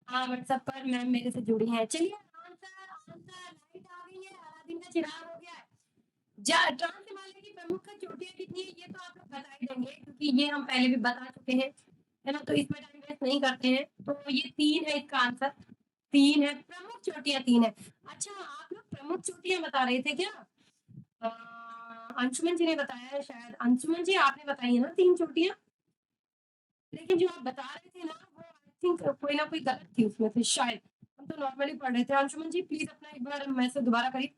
[SPEAKER 1] हाँ, व्हाट्सएप पर मैम मेरे से जुड़ी हैं। चलिए आंसर, आंसर लाइट आ गई है, अलादीन का चिराग हो गया है। ट्रांस हिमालय की प्रमुख चोटियां कितनी है ये तो आप लोग बता ही देंगे, क्योंकि ये हम पहले भी बता चुके हैं, है ना, तो इसमें टाइम वेस्ट नहीं करते हैं। तो ये 3 है इसका आंसर, 3 है, प्रमुख चोटियां 3 है। अच्छा, आप लोग प्रमुख चोटियां बता रहे थे क्या? अंशुमन जी ने बताया है शायद, अंशुमन जी आपने बताई है ना 3 चोटियां, लेकिन जो आप बता रहे थे ना वो आई थिंक कोई ना कोई गलत थी उसमें से शायद, हम तो नॉर्मली पढ़ रहे थे। अंशुमन जी प्लीज अपना एक बार मैसेज दोबारा करिए।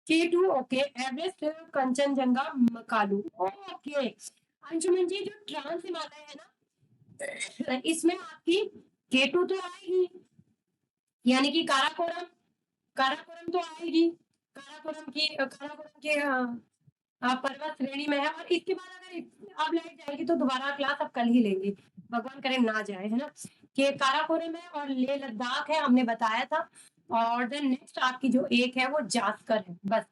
[SPEAKER 1] K2 okay, Everest, Kanchenjunga, Makalu, okay. Anshuman ji जो ट्रांस हिमालय है ना, इसमें आपकी K2 तो आएगी, यानी कि काराकोरम, काराकोरम तो आएगी, काराकोरम के पर्वत श्रेणी में है। और इसके बाद अगर अब लाइट जाएगी तो दोबारा क्लास अब कल ही लेंगे, भगवान करे ना जाए, है ना। कि काराकोरम है और लेह लद्दाख है, हमने बताया था। और देन नेक्स्ट आपकी जो एक है वो जास्कर है, बस।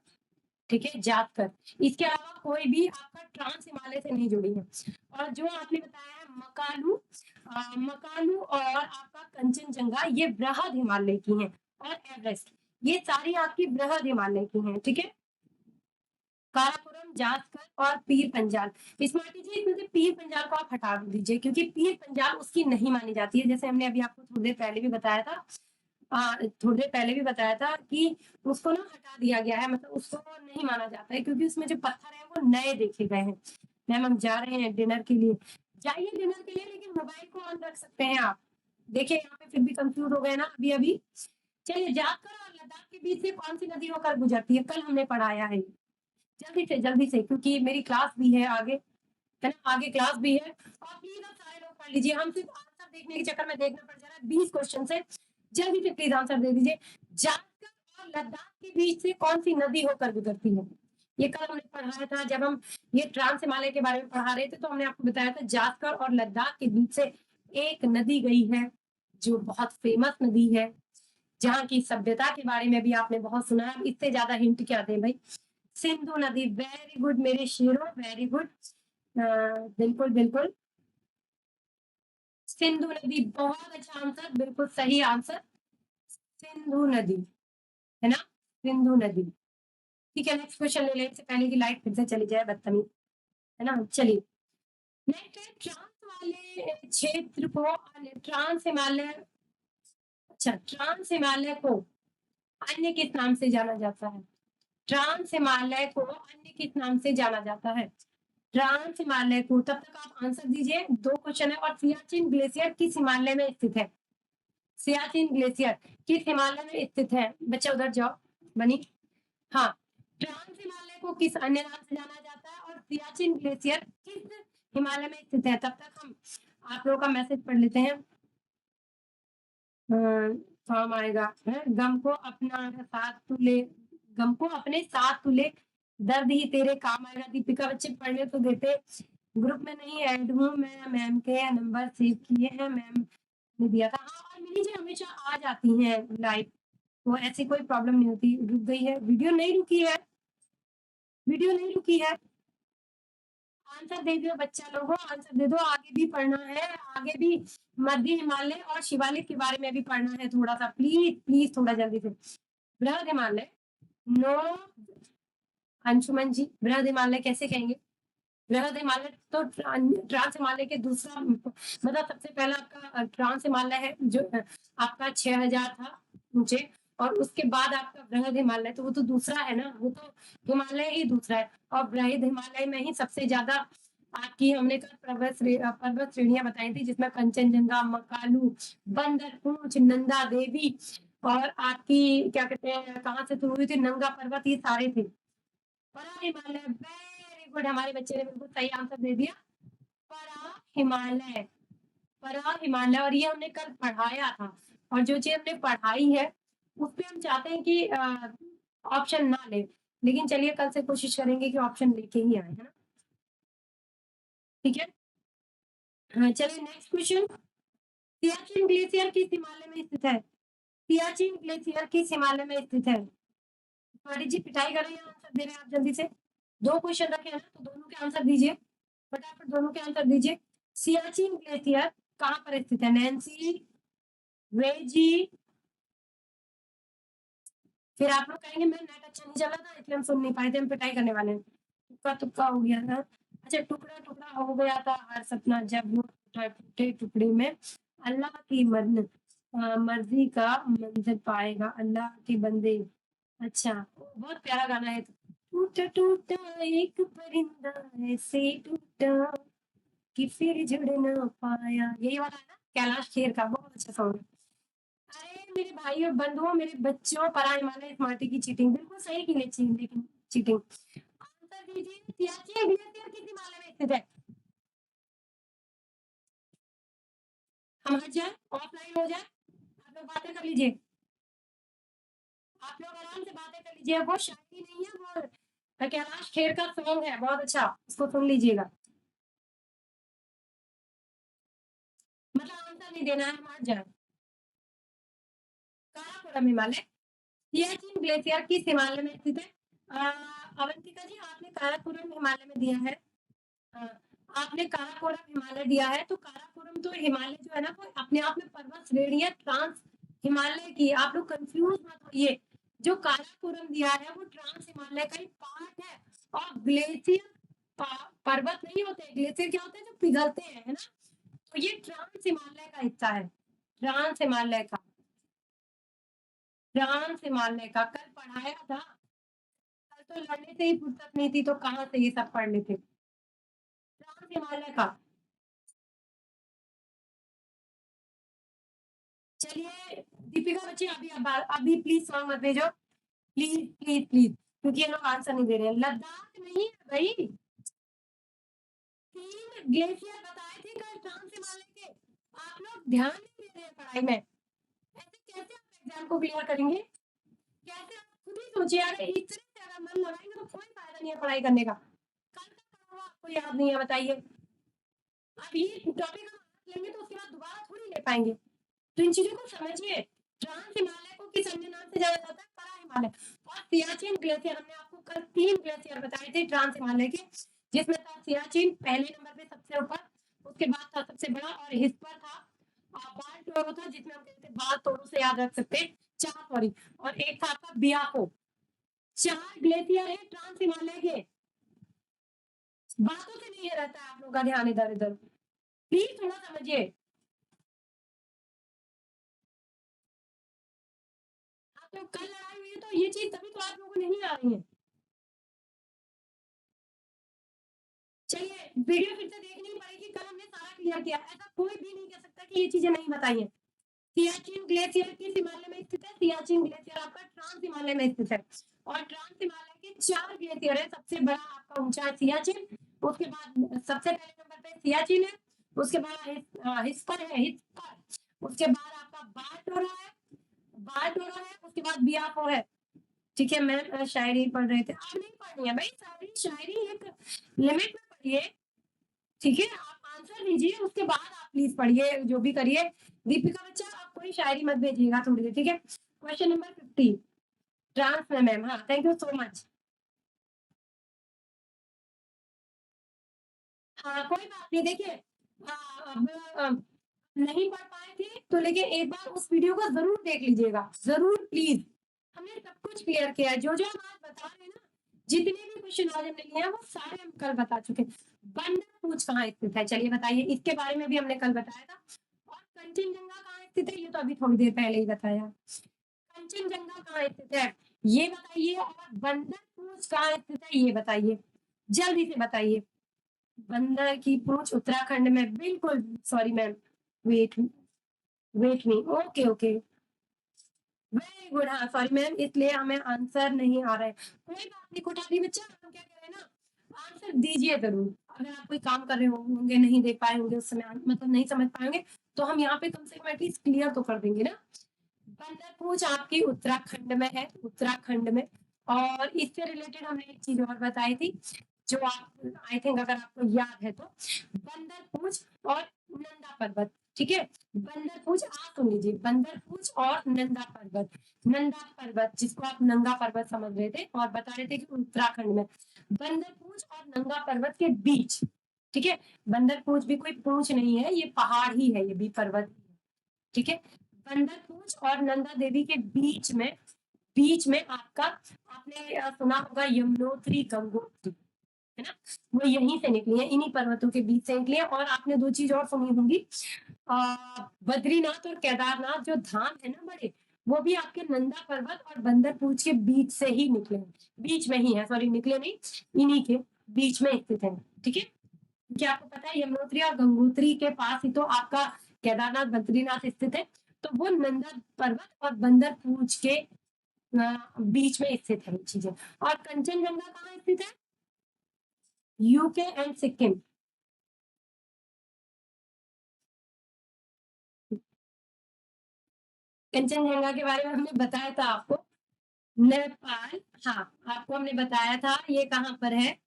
[SPEAKER 1] ठीक है, जास्कर, इसके अलावा कोई भी आपका ट्रांस हिमालय से नहीं जुड़ी है। और जो आपने बताया है मकालू, मकालू और आपका कंचनजंगा, ये बृहद हिमालय की हैं। और एवरेस्ट, ये सारी आपकी बृहद हिमालय की हैं। ठीक है, काराकोरम, जास्कर और पीर पंजाल। स्मार्टी जी, इसमें से पीर पंजाल को आप हटा दीजिए, क्योंकि पीर पंजाल उसकी नहीं मानी जाती है, जैसे हमने अभी आपको थोड़ी देर पहले भी बताया था। थोड़ी देर पहले भी बताया था कि उसको ना हटा दिया गया है, मतलब उसको नहीं माना जाता है, क्योंकि उसमें जो पत्थर है वो नए देखे गए हैं। मैम हम जा रहे हैं डिनर के लिए, जाइए डिनर के लिए, लेकिन मोबाइल को ऑन रख सकते हैं आप। देखिए यहाँ पे फिर भी कंफ्यूज हो गए ना अभी अभी। चलिए, जाकर और लद्दाख के बीच से कौन सी नदी होकर गुजरती है? कल हमने पढ़ाया है, जल्दी से, क्योंकि मेरी क्लास भी है आगे, है ना, आगे क्लास भी है। और प्लीज आप सारे लोग पढ़ लीजिए, हम सिर्फ आंसर देखने के चक्कर में देखना पड़ जा रहा है 20 क्वेश्चन से। जल्दी से प्लीज आंसर दे दीजिए। जास्कर और लद्दाख के बीच से कौन सी नदी होकर गुजरती है? ये कल हमने पढ़ाया था, जब हम ये ट्रांस हिमालय के बारे में पढ़ा रहे थे, तो हमने आपको बताया था जास्कर और लद्दाख के बीच से एक नदी गई है, जो बहुत फेमस नदी है, जहाँ की सभ्यता के बारे में भी आपने बहुत सुना है। इससे ज्यादा हिंट क्या दें भाई? सिंधु नदी, वेरी गुड मेरे शेरों, वेरी गुड, बिल्कुल बिल्कुल। सिंधु नदी, बहुत अच्छा आंसर, बिल्कुल सही आंसर, सिंधु नदी, है ना, सिंधु नदी। ठीक है, नेक्स्ट क्वेश्चन ले लें, इससे पहले की लाइट फिर से चली जाए, बदतमीज, है ना। चलिए, नेक्स्ट है ट्रांस वाले क्षेत्र को, ट्रांस हिमालय, अच्छा, ट्रांस हिमालय को अन्य किस नाम से जाना जाता है? ट्रांस हिमालय को अन्य किस नाम से जाना जाता है? ट्रांस हिमालय को, तब तक आप आंसर दीजिए, 2 क्वेश्चन है। और सियाचिन ग्लेशियर किस हिमालय में स्थित है? सियाचिन ग्लेशियर किस हिमालय में स्थित है? बच्चा उधर जाओ, बनी। हाँ, ट्रांस हिमालय को किस अन्य नाम से जाना जाता है और सियाचिन ग्लेशियर किस हिमालय में स्थित है? तब तक हम आप लोगों का मैसेज पढ़ लेते हैं। फॉर्म आएगा है, गम को अपना साथ तू ले, गम को अपने साथ तू ले, दर्द ही तेरे काम आएगा। दीपिका, बच्चे पढ़ने तो देते, ग्रुप में नहीं ऐड हूँ मैं, मैम के नंबर सेव किए हैं, मैम ने दिया था। हाँ, और मिनी जी हमेशा आ जाती हैं लाइव, तो ऐसी कोई प्रॉब्लम नहीं होती। रुक गई है वीडियो? नहीं रुकी है, वीडियो नहीं रुकी है। आंसर दे दो बच्चा लोगों, आंसर दे दो, आगे भी पढ़ना है, आगे भी मध्य हिमालय और शिवालिक के बारे में भी पढ़ना है थोड़ा सा, प्लीज प्लीज थोड़ा जल्दी से। बृहद हिमालय, नो, अंशुमन जी, बृहद हिमालय कैसे कहेंगे? बृहद हिमालय तो ट्रांस हिमालय के दूसरा, मतलब सबसे पहला आपका ट्रांस हिमालय है, जो आपका 6000 था ऊंचे, और उसके बाद आपका बृहद हिमालय, तो वो तो दूसरा है ना, वो तो हिमालय ही दूसरा है। और बृहद हिमालय में ही सबसे ज्यादा आपकी हमने कल पर्वत श्रेणियां बताई थी, जिसमें कंचनजंगा, मकालू, बंदरपूंछ, नंदा देवी, और आपकी क्या कहते हैं, कहाँ से शुरू हुई थी, नंगा पर्वत, ये सारे थे। परा हिमालय, वेरी गुड, हमारे बच्चे ने बिल्कुल सही आंसर दे दिया, परा हिमालय, परा हिमालय। और ये हमने कल पढ़ाया था, और जो चीज हमने पढ़ाई है उस पे हम चाहते हैं कि ऑप्शन ना ले, लेकिन चलिए कल से कोशिश करेंगे कि ऑप्शन लेके ही आए, है ना। ठीक है, हाँ, चलिए नेक्स्ट क्वेश्चन, सियाचिन ग्लेशियर किस हिमालय में स्थित है? सियाचिन ग्लेशियर किस हिमालय में स्थित है? स्वाति जी पिटाई कर रही है, आंसर दे रहे हैं आप जल्दी से, 2 क्वेश्चन रखे हैं ना, तो दोनों के आंसर दीजिए, फटाफट दोनों के आंसर दीजिए। सियाचिन ग्लेशियर कहाँ पर स्थित है? नैन्सी, वेजी, फिर आप लोग कहेंगे मैम नेट अच्छा नहीं चला था इसलिए हम सुन नहीं पाए थे, हम पिटाई करने वाले हैं, तुक्का तुक्का हो गया था। अच्छा, टुकड़ा टुकड़ा हो गया था हर सपना, जब वो टूटे टुकड़े में, अल्लाह की मर्जी का मंजिल पाएगा, अल्लाह के बंदे। अच्छा, बहुत प्यारा गाना है। टूटा टूटा एक परिंदा ऐसे टूटा कि फिर जुड़ ना पाया, यही वाला है ना, कैलाश खेर का, बहुत अच्छा सॉन्ग है। अरे मेरे भाई और बंधुओं, मेरे बच्चों, परा हिमालय स्मार्टी की चीटिंग बिल्कुल सही की, लेकिन चीटिंग। आंसर दीजिए, सियाचिन ग्लेशियर किस हिमालय में स्थित है? हम हट जाए, ऑफलाइन हो जाए, आप लोग बातें कर लीजिए, आप लोग आराम से बातें कर लीजिए, वो शायरी नहीं है, वो कैलाश खेर का सॉन्ग है, बहुत अच्छा, उसको सुन लीजिएगा। मतलब आंसर नहीं देना है, हम हट जाए। काराकोरम हिमालय, सियाचिन ग्लेशियर किस हिमालय में स्थित है? अवंतिका जी, आपने काराकोरम हिमालय में दिया है, अ, आपने काराकोरम हिमालय दिया है, तो काराकोरम तो हिमालय जो है ना, वो अपने आप में पर्वत श्रेणी है, ट्रांस हिमालय की, आप लोग कंफ्यूज मत होइए। जो काराकोरम दिया है वो ट्रांस हिमालय का ही पार्ट है, और ग्लेशियर पर्वत नहीं होते, ग्लेशियर क्या होते हैं, जो पिघलते हैं, है ना, तो ये ट्रांस हिमालय का हिस्सा है, ट्रांस हिमालय का, ट्रांस हिमालय का कल पढ़ाया था। कल तो लड़ने से ही फुर्सत नहीं थी, तो कहाँ से ये सब पढ़ लेते। ट्रांस हिमालय का। चलिए दीपिका बच्ची, अभी प्लीज सॉन्ग मत भेजो, प्लीज प्लीज प्लीज, क्योंकि ये लोग आंसर नहीं दे रहे हैं। लद्दाख नहीं है भाई, 3 ग्लेशियर बताए थे कल ट्रांस हिमालय के, आप लोग ध्यान नहीं दे रहे हैं पढ़ाई में, ऐसे कैसे आप एग्जाम को क्लियर करेंगे? कैसे, आप खुद ही सोचिए, अगर इस तरह से अगर मन लगाएंगे तो कोई फायदा नहीं है पढ़ाई करने का, कल का पढ़ा हुआ आपको याद नहीं है, बताइए। अब ये टॉपिक हम आज लेंगे तो उसके बाद दोबारा थोड़ी ले पाएंगे, तो इन चीजों को समझिए। ट्रांस हिमालय को किस अन्य नाम से जाना जाता है? परा हिमालय। और सियाचिन ग्लेशियर, हमने आपको कल 3 ग्लेशियर बताए थे ट्रांस हिमालय के, जिसमें था सियाचिन पहले नंबर पे सबसे ऊपर, उसके बाद था सबसे बड़ा, और हिस्पर था बाल टोरो था, जिसमें हम कहते बाल टोरो से याद रख सकते हैं, 4 सॉरी, और एक था आपका बियाको। 4 ग्लेशियर है ट्रांस हिमालय के। बातों से नहीं रहता है आप लोगों का ध्यान इधर-उधर। प्लीज थोड़ा समझिए। आप लोग कल लड़ाई हुई है तो ये चीज़ तभी तो आप लोगों को नहीं आ रही है। चलिए वीडियो फिर से देखनी पड़ेगी, कल हमने सारा क्लियर किया। ऐसा कोई भी नहीं कह सकता कि ये चीज़ें नहीं बताई हैं। सियाचिन ग्लेशियर किस हिमालय में स्थित है? सियाचिन ग्लेशियर आपका ट्रांस हिमालय में स्थित है। और ट्रांस हिमालय के 4 ग्लेशियर है। सबसे बड़ा आपका ऊंचा है सियाचिन, उसके बाद सबसे पहले नंबर पे सियाचिन है, उसके बाद हिस्पर है, हिस्पर, उसके बाद आपका बालटोरा है, बालटोरा है, उसके बाद बियाको है। ठीक है मैम, शायरी पढ़ रहे थे, आप नहीं पढ़नी है भाई, सारी शायरी एक लिमिट में पढ़िए। ठीक है, आप आंसर दीजिए, उसके बाद आप प्लीज पढ़िए, जो भी करिए। दीपिका बच्चा आप कोई शायरी मत भेजिएगा थोड़ी देर, ठीक है। क्वेश्चन नंबर 50 ट्रांस में मैम, हाँ थैंक यू सो मच। हाँ कोई बात नहीं, देखिए अब नहीं पढ़ पाए थे तो, लेकिन एक बार उस वीडियो को जरूर देख लीजिएगा, जरूर प्लीज। हमने सब कुछ क्लियर किया है, जो जो हम आज बता रहे हैं ना, जितने भी क्वेश्चन आज हमने लिए हैं वो सारे हम कल बता चुके हैं। बंदर पूंछ कहाँ स्थित है, चलिए बताइए, इसके बारे में भी हमने कल बताया था। और कंचनजंगा कहाँ स्थित है, ये तो अभी थोड़ी देर पहले ही बताया। कंचनजंगा कहाँ स्थित है ये बताइए, और बंदर पूंछ कहाँ स्थित है ये बताइए, जल्दी से बताइए। बंदर की पूंछ उत्तराखंड में, बिल्कुल। सॉरी मैम, वेट वेट मी, ओके ओके, वेरी गुड। हाँ सॉरी मैम, इसलिए हमें आंसर नहीं आ रहा है। कोई बात नहीं कोठारी बच्चा, हम क्या कह रहे हैं ना, आंसर दीजिए जरूर। अगर आप कोई काम कर रहे होंगे, नहीं देख पाए होंगे उस समय, मतलब नहीं समझ पाएंगे, तो हम यहाँ पे कम से कम एटलीस्ट क्लियर तो कर देंगे ना। बंदरपूंछ आपकी उत्तराखंड में है, उत्तराखंड में। और इससे रिलेटेड हमने एक चीज और बताई थी, जो आप आई थिंक अगर आपको याद है तो, बंदरपूंछ और नंदा पर्वत। ठीक है, बंदरपूंछ आप सुन लीजिए, बंदरपूंछ और नंदा पर्वत। नंदा पर्वत जिसको आप नंगा पर्वत समझ रहे थे और बता रहे थे कि उत्तराखंड में, बंदरपूंछ और नंगा पर्वत के बीच। ठीक है, बंदरपूंछ भी कोई पूंछ नहीं है, ये पहाड़ ही है, ये भी पर्वत। ठीक है, बंदरपूंछ और नंदा देवी के बीच में आपका, आपने सुना होगा यमुनोत्री गंगोत्री, है ना, वो यहीं से निकली है, इन्हीं पर्वतों के बीच से निकली है। और आपने दो चीज और सुनी होंगी, बद्रीनाथ और केदारनाथ जो धाम है ना बड़े, वो भी आपके नंदा पर्वत और बंदरपूंछ के बीच से ही निकले हैं, बीच में ही है, सॉरी निकले नहीं, इन्हीं के बीच में स्थित है। ठीक है, क्योंकि आपको पता है यमुनोत्री और गंगोत्री के पास ही तो आपका केदारनाथ बद्रीनाथ स्थित है, तो वो नंदा पर्वत और बंदरपूंछ के बीच में स्थित है चीजें। और कंचनजंगा कहाँ स्थित है? UK and Sikkim. कंचनजंगा के बारे में हमने बताया था आपको, नेपाल। हाँ आपको हमने बताया था ये कहाँ पर है।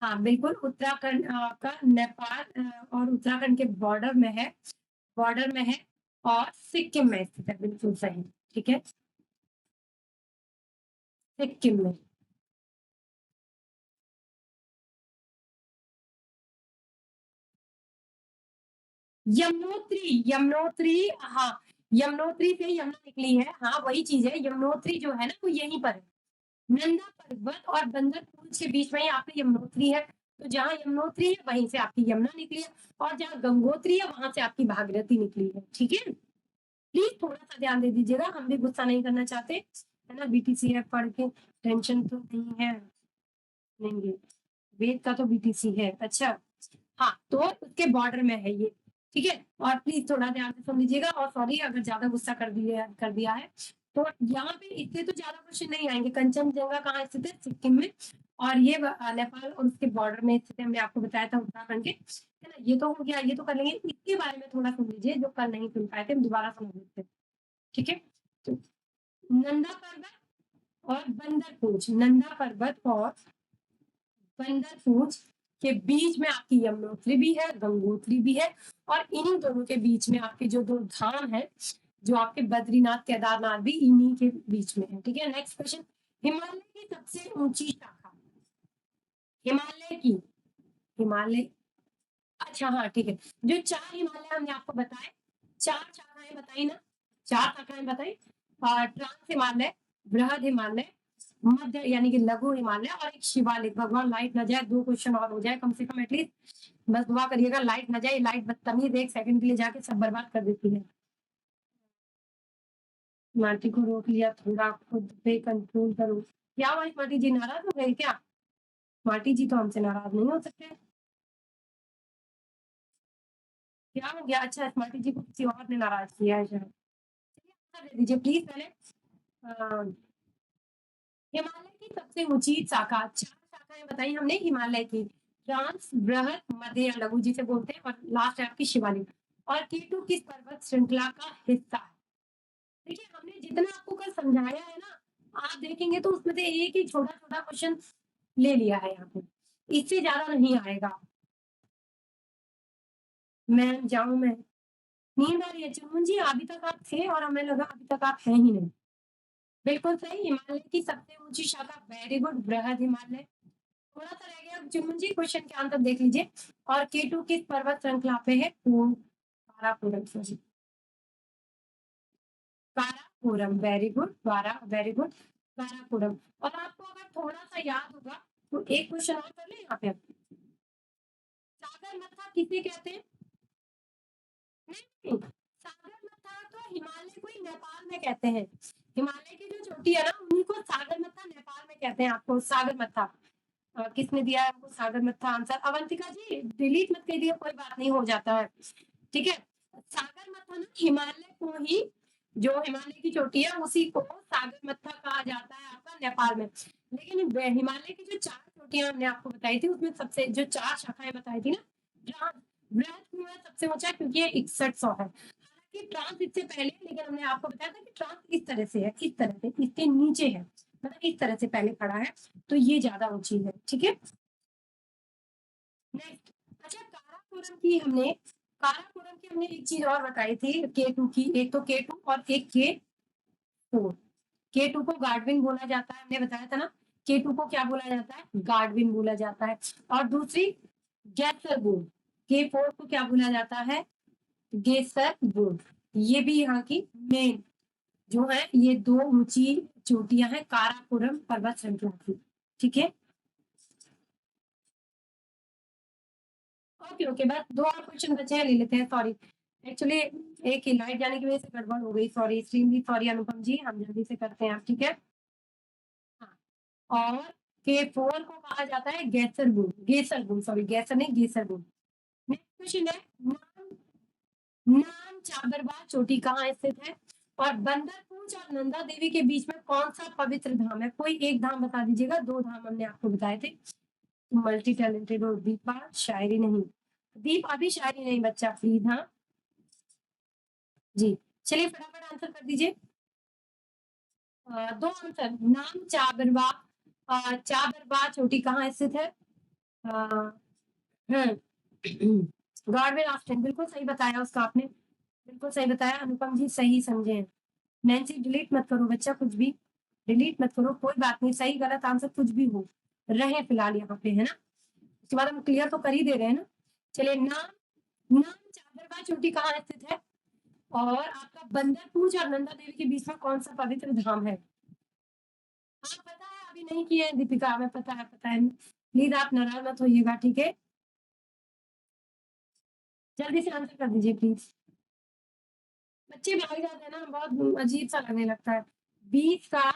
[SPEAKER 1] हाँ बिल्कुल, उत्तराखंड का नेपाल और उत्तराखंड के बॉर्डर में है, बॉर्डर में है, और सिक्किम में स्थित है, बिल्कुल सही। ठीक है, सिक्किम में। यमुनोत्री, यमुनोत्री, हाँ यमुनोत्री से यमुना निकली है, हाँ वही चीज है, यमुनोत्री जो है ना वो यहीं पर है, नंदा पर्वत और बंदरपूंछ के बीच में ही आपकी यमुनोत्री है। तो जहाँ यमुनोत्री है वहीं से आपकी यमुना निकली है, और जहाँ गंगोत्री है वहां से आपकी भागीरथी निकली है। ठीक है, प्लीज थोड़ा सा ध्यान दे दीजिएगा, हम भी गुस्सा नहीं करना चाहते, है ना, बीटीसी है पढ़ के टेंशन तो नहीं है, नहीं वेद का तो बीटीसी है। अच्छा, हाँ तो उसके बॉर्डर में है ये। ठीक है, और प्लीज थोड़ा ध्यान से सुन लीजिएगा, और सॉरी अगर ज्यादा गुस्सा कर दिया है, तो यहाँ पे इतने तो ज्यादा क्वेश्चन नहीं आएंगे। कंचनजंगा कहाँ स्थित है? सिक्किम में। और ये नेपाल और उसके बॉर्डर में स्थित है, हमने आपको बताया था उत्तराखंड के, है ना। ये तो हो गया, ये तो कर लेंगे, इसके बारे में थोड़ा सुन लीजिए, जो कल नहीं सुन पाए थे, हम दोबारा सुन लेते हैं। ठीक है, तो नंदा पर्वत और बंदरपूंछ, नंदा पर्वत और बंदरपूंछ के बीच में आपकी यमुनोत्री भी है, गंगोत्री भी है, और इन्हीं दोनों के बीच में आपके जो दो धाम है, जो आपके बद्रीनाथ केदारनाथ भी इन्हीं के बीच में है। ठीक है, नेक्स्ट क्वेश्चन, हिमालय की सबसे ऊंची शाखा, हिमालय की, हिमालय, अच्छा हाँ ठीक है, जो 4 हिमालय हमने आपको बताए, 4 शाखाएं बताई ना, 4 शाखाएं बताई, ट्रांस हिमालय, बृहद हिमालय, मध्य यानी कि लघु हिमालय और एक शिवालिक। भगवान लाइट न जाए, 2 क्वेश्चन और हो जाए कम से कम एटलीस्ट। बस दुआ करिएगा लाइट न जाए, लाइट बदतमीज 1 सेकंड के लिए जाके सब बर्बाद कर देती है। माटी को रोक लिया, थोड़ा खुद पे कंट्रोल करो। क्या हुआ माटी जी, नाराज हो गए क्या? माटी जी तो हमसे नाराज नहीं हो सकते। क्या हो गया? अच्छा, माटी जी को किसी और ने नाराज किया है शायद। चलिए दे दीजिए प्लीज पहले। हिमालय की सबसे ऊंची शाखा, 4 शाखाएं बताई हमने हिमालय की, ट्रांस, बृहद, मध्य या लघु जिसे बोलते हैं, और लास्ट है आपकी शिवालिक। और केटू किस पर्वत श्रृंखला का हिस्सा है? देखिए हमने जितना आपको कल समझाया है ना, आप देखेंगे तो उसमें से एक ही छोटा छोटा क्वेश्चन ले लिया है यहाँ पे, इससे ज्यादा नहीं आएगा। मैं जाऊं मैं, नींद आ रही है चुनमुन जी? अभी तक आप थे और हमें लगा अभी तक आप हैं ही नहीं। बिल्कुल सही, हिमालय की सबसे ऊंची शाखा, वेरी गुड, बृहद हिमालय। थोड़ा सा रह गया चुनमुन जी, क्वेश्चन के आंसर देख लीजिए। और केटू किस पर्वत श्रृंखला पे है? तो Karakoram, sorry Karakoram, very good, very good, Karakoram. और आपको अगर थोड़ा सा याद होगा तो एक क्वेश्चन और कर ले यहाँ पे। सागर मत्था किसे कहते हैं? नहीं, सागर मत्था तो हिमालय को ही नेपाल में कहते हैं। हिमालय की जो चोटी है ना, उन्हीं को सागर मत्था नेपाल में कहते हैं। आपको सागर मत्था किसने दिया है आपको सागर मत्था आंसर? अवंतिका जी डिलीट मत करिए, कोई बात नहीं, हो जाता है, ठीक है। सागर मत्था ना हिमालय को ही, जो हिमालय की चोटी है उसी को सागर मत्था कहा जाता है आपका नेपाल में। लेकिन हिमालय की जो 4 चोटियां हमने आपको बताई थी, उसमें सबसे जो 4 शाखाएं बताई थी ना, बृहद क्यों है सबसे ऊंचा? क्योंकि ये 6100 है। हालांकि ट्रांस इससे पहले, लेकिन हमने आपको बताया था कि ट्रांस इस तरह से है, इस तरह से इसके नीचे है, मतलब इस तरह से पहले खड़ा है, तो ये ज्यादा ऊंची है, ठीक है। नेक्स्ट, अच्छा काराकोरम की हमने एक चीज और बताई थी K2 की, एक तो K2 और एक K4। K2 को गार्डविन बोला जाता है, हमने बताया था ना। K2 को क्या बोला जाता है? गार्डविन बोला जाता है। और दूसरी गैसरबून, K4 को क्या बोला जाता है? गेसरबून। ये भी यहाँ की मेन जो है, ये 2 ऊंची चोटियां हैं काराकोरम पर्वत श्रृंखला की, ठीक है। ओके ओके, बस 2 और क्वेश्चन बचे हैं, ले लेते हैं। सॉरी, एक्चुअली एक ही लाइट जाने की वजह से गड़बड़ हो गई, सॉरी, एक्सट्रीमली सॉरी अनुपम जी, हम जल्दी से करते हैं, ठीक है। हाँ, और K4 को कहा जाता है गेसरबून, सॉरी गैसर नहीं, गेसरबून। नेक्स्ट क्वेश्चन है, नाम चाबरवा चोटी कहाँ स्थित है? और बंदरपूंछ और नंदा देवी के बीच में कौन सा पवित्र धाम है? कोई एक धाम बता दीजिएगा, 2 धाम हमने आपको बताए थे। मल्टी टैलेंटेड हो दीपा, शायरी नहीं, दीप अभी शायरी नहीं बच्चा, प्लीज। हाँ जी, चलिए फटाफट आंसर कर दीजिए। 2 आंसर, नाम चाबरवा, चाबरवा चोटी कहाँ स्थित है? गॉडविल ऑस्टिन, बिल्कुल सही बताया उसका आपने, बिल्कुल सही बताया अनुपम जी, सही समझे हैं। नैन्सी डिलीट मत करो बच्चा, कुछ भी डिलीट मत करो, कोई बात नहीं, सही गलत आंसर कुछ भी हो रहे फिलहाल यहाँ पे, है ना। उसके बाद हम क्लियर तो कर ही दे रहे हैं ना। चलिए, नाम नाम चादरवा चोटी कहाँ स्थित है? और आपका बंदरपूंछ और नंदा देवी के बीच में कौन सा पवित्र धाम है? हाँ पता है, अभी नहीं किए हैं दीपिका, हमें पता है, पता है, प्लीज आप नाराज मत होइएगा, ठीक है। जल्दी से आंसर कर दीजिए प्लीज, बच्चे भाग जाते हैं ना, बहुत अजीब सा लगने लगता है। 20 का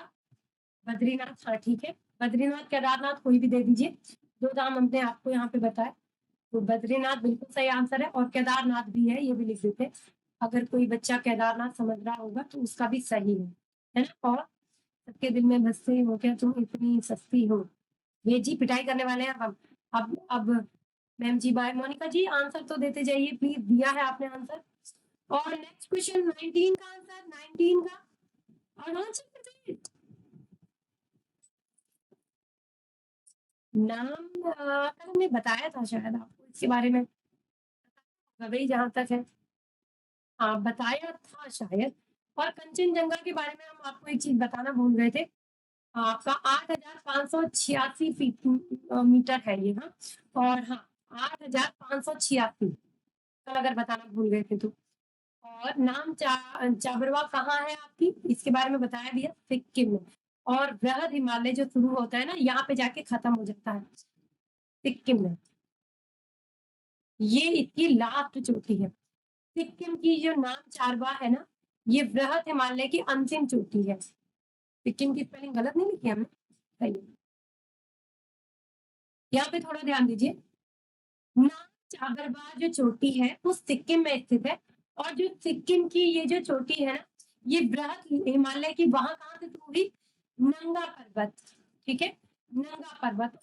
[SPEAKER 1] बद्रीनाथ, हाँ ठीक है, बद्रीनाथ केदारनाथ कोई भी दे दीजिए, 2 धाम हमने आपको यहाँ पे बताया, तो बद्रीनाथ बिल्कुल सही आंसर है, और केदारनाथ भी है, ये भी लिख देते। अगर कोई बच्चा केदारनाथ समझ रहा होगा तो उसका भी सही है ना। और सबके दिल में बसते हो क्या तुम इतनी सस्ती हो, ये जी पिटाई करने वाले हैं अब मैम जी, बाय। मोनिका जी आंसर तो देते जाइए प्लीज, दिया है आपने आंसर। और नेक्स्ट क्वेश्चन 19 का आंसर, 19 का, और आंसर नाम कल हमने बताया था शायद आपको इसके बारे में, वही जहां तक है, हाँ बताया था शायद। और कंचनजंगा के बारे में हम आपको एक चीज बताना भूल गए थे, आपका 8,586 फीट मीटर है ये, हाँ। और हाँ, 8,586 कल अगर बताना भूल गए थे तो। और नाम चाबरवा कहाँ है आपकी, इसके बारे में बताया भी है, सिक्किम में। और वृहद हिमालय जो शुरू होता है ना, यहाँ पे जाके खत्म हो जाता है सिक्किम में। ये इसकी लास्ट चोटी है। सिक्किम की जो नाम चारवा है ना, ये वृहद हिमालय की अंतिम चोटी है। सिक्किम की स्पेलिंग गलत नहीं लिखी हमने, सही है। यहाँ पे थोड़ा ध्यान दीजिए, नाम चाबरवा जो चोटी है वो सिक्किम में स्थित है। और जो सिक्किम की ये जो चोटी है ना, ये वृहद हिमालय की वहां कहाँ से शुरू हुई, नंगा पर्वत। ठीक है, नंगा पर्वत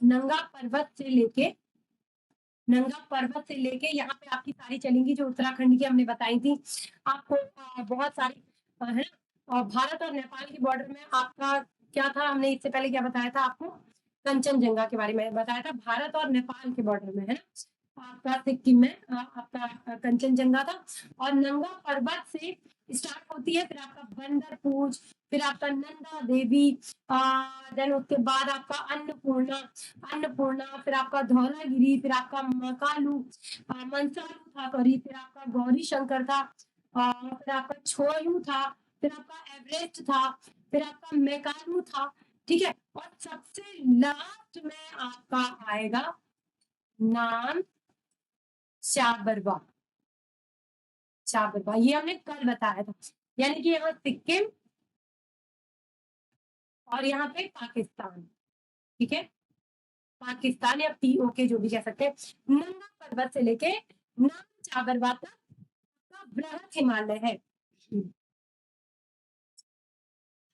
[SPEAKER 1] से लेके यहाँ पे आपकी सारी चलेंगी जो उत्तराखंड की हमने बताई थी आपको। बहुत सारी है ना। और भारत और नेपाल की बॉर्डर में आपका क्या था, हमने इससे पहले क्या बताया था आपको, कंचनजंगा के बारे में बताया था। भारत और नेपाल के बॉर्डर में है ना आपका सिक्किम में आपका कंचनजंगा था। और नंगा पर्वत से स्टार्ट होती है, फिर आपका बंदरपूज, फिर आपका नंदा देवी, देन उसके बाद आपका अन्नपूर्णा, फिर आपका धौलागिरी, फिर आपका मंसालू था, सॉरी, फिर आपका गौरी शंकर था, फिर आपका छोयू था, फिर आपका एवरेस्ट था, फिर आपका मेकालू था। ठीक है, और सबसे लास्ट में आपका आएगा नाम चाबरवा। ये हमने कल बताया था। यानी कि यहाँ सिक्किम और यहाँ पे पाकिस्तान। ठीक है, पाकिस्तान या पीओके जो भी कह सकते हैं। नंगा पर्वत से लेके नाम चाबरवा तक का वृहद हिमालय है।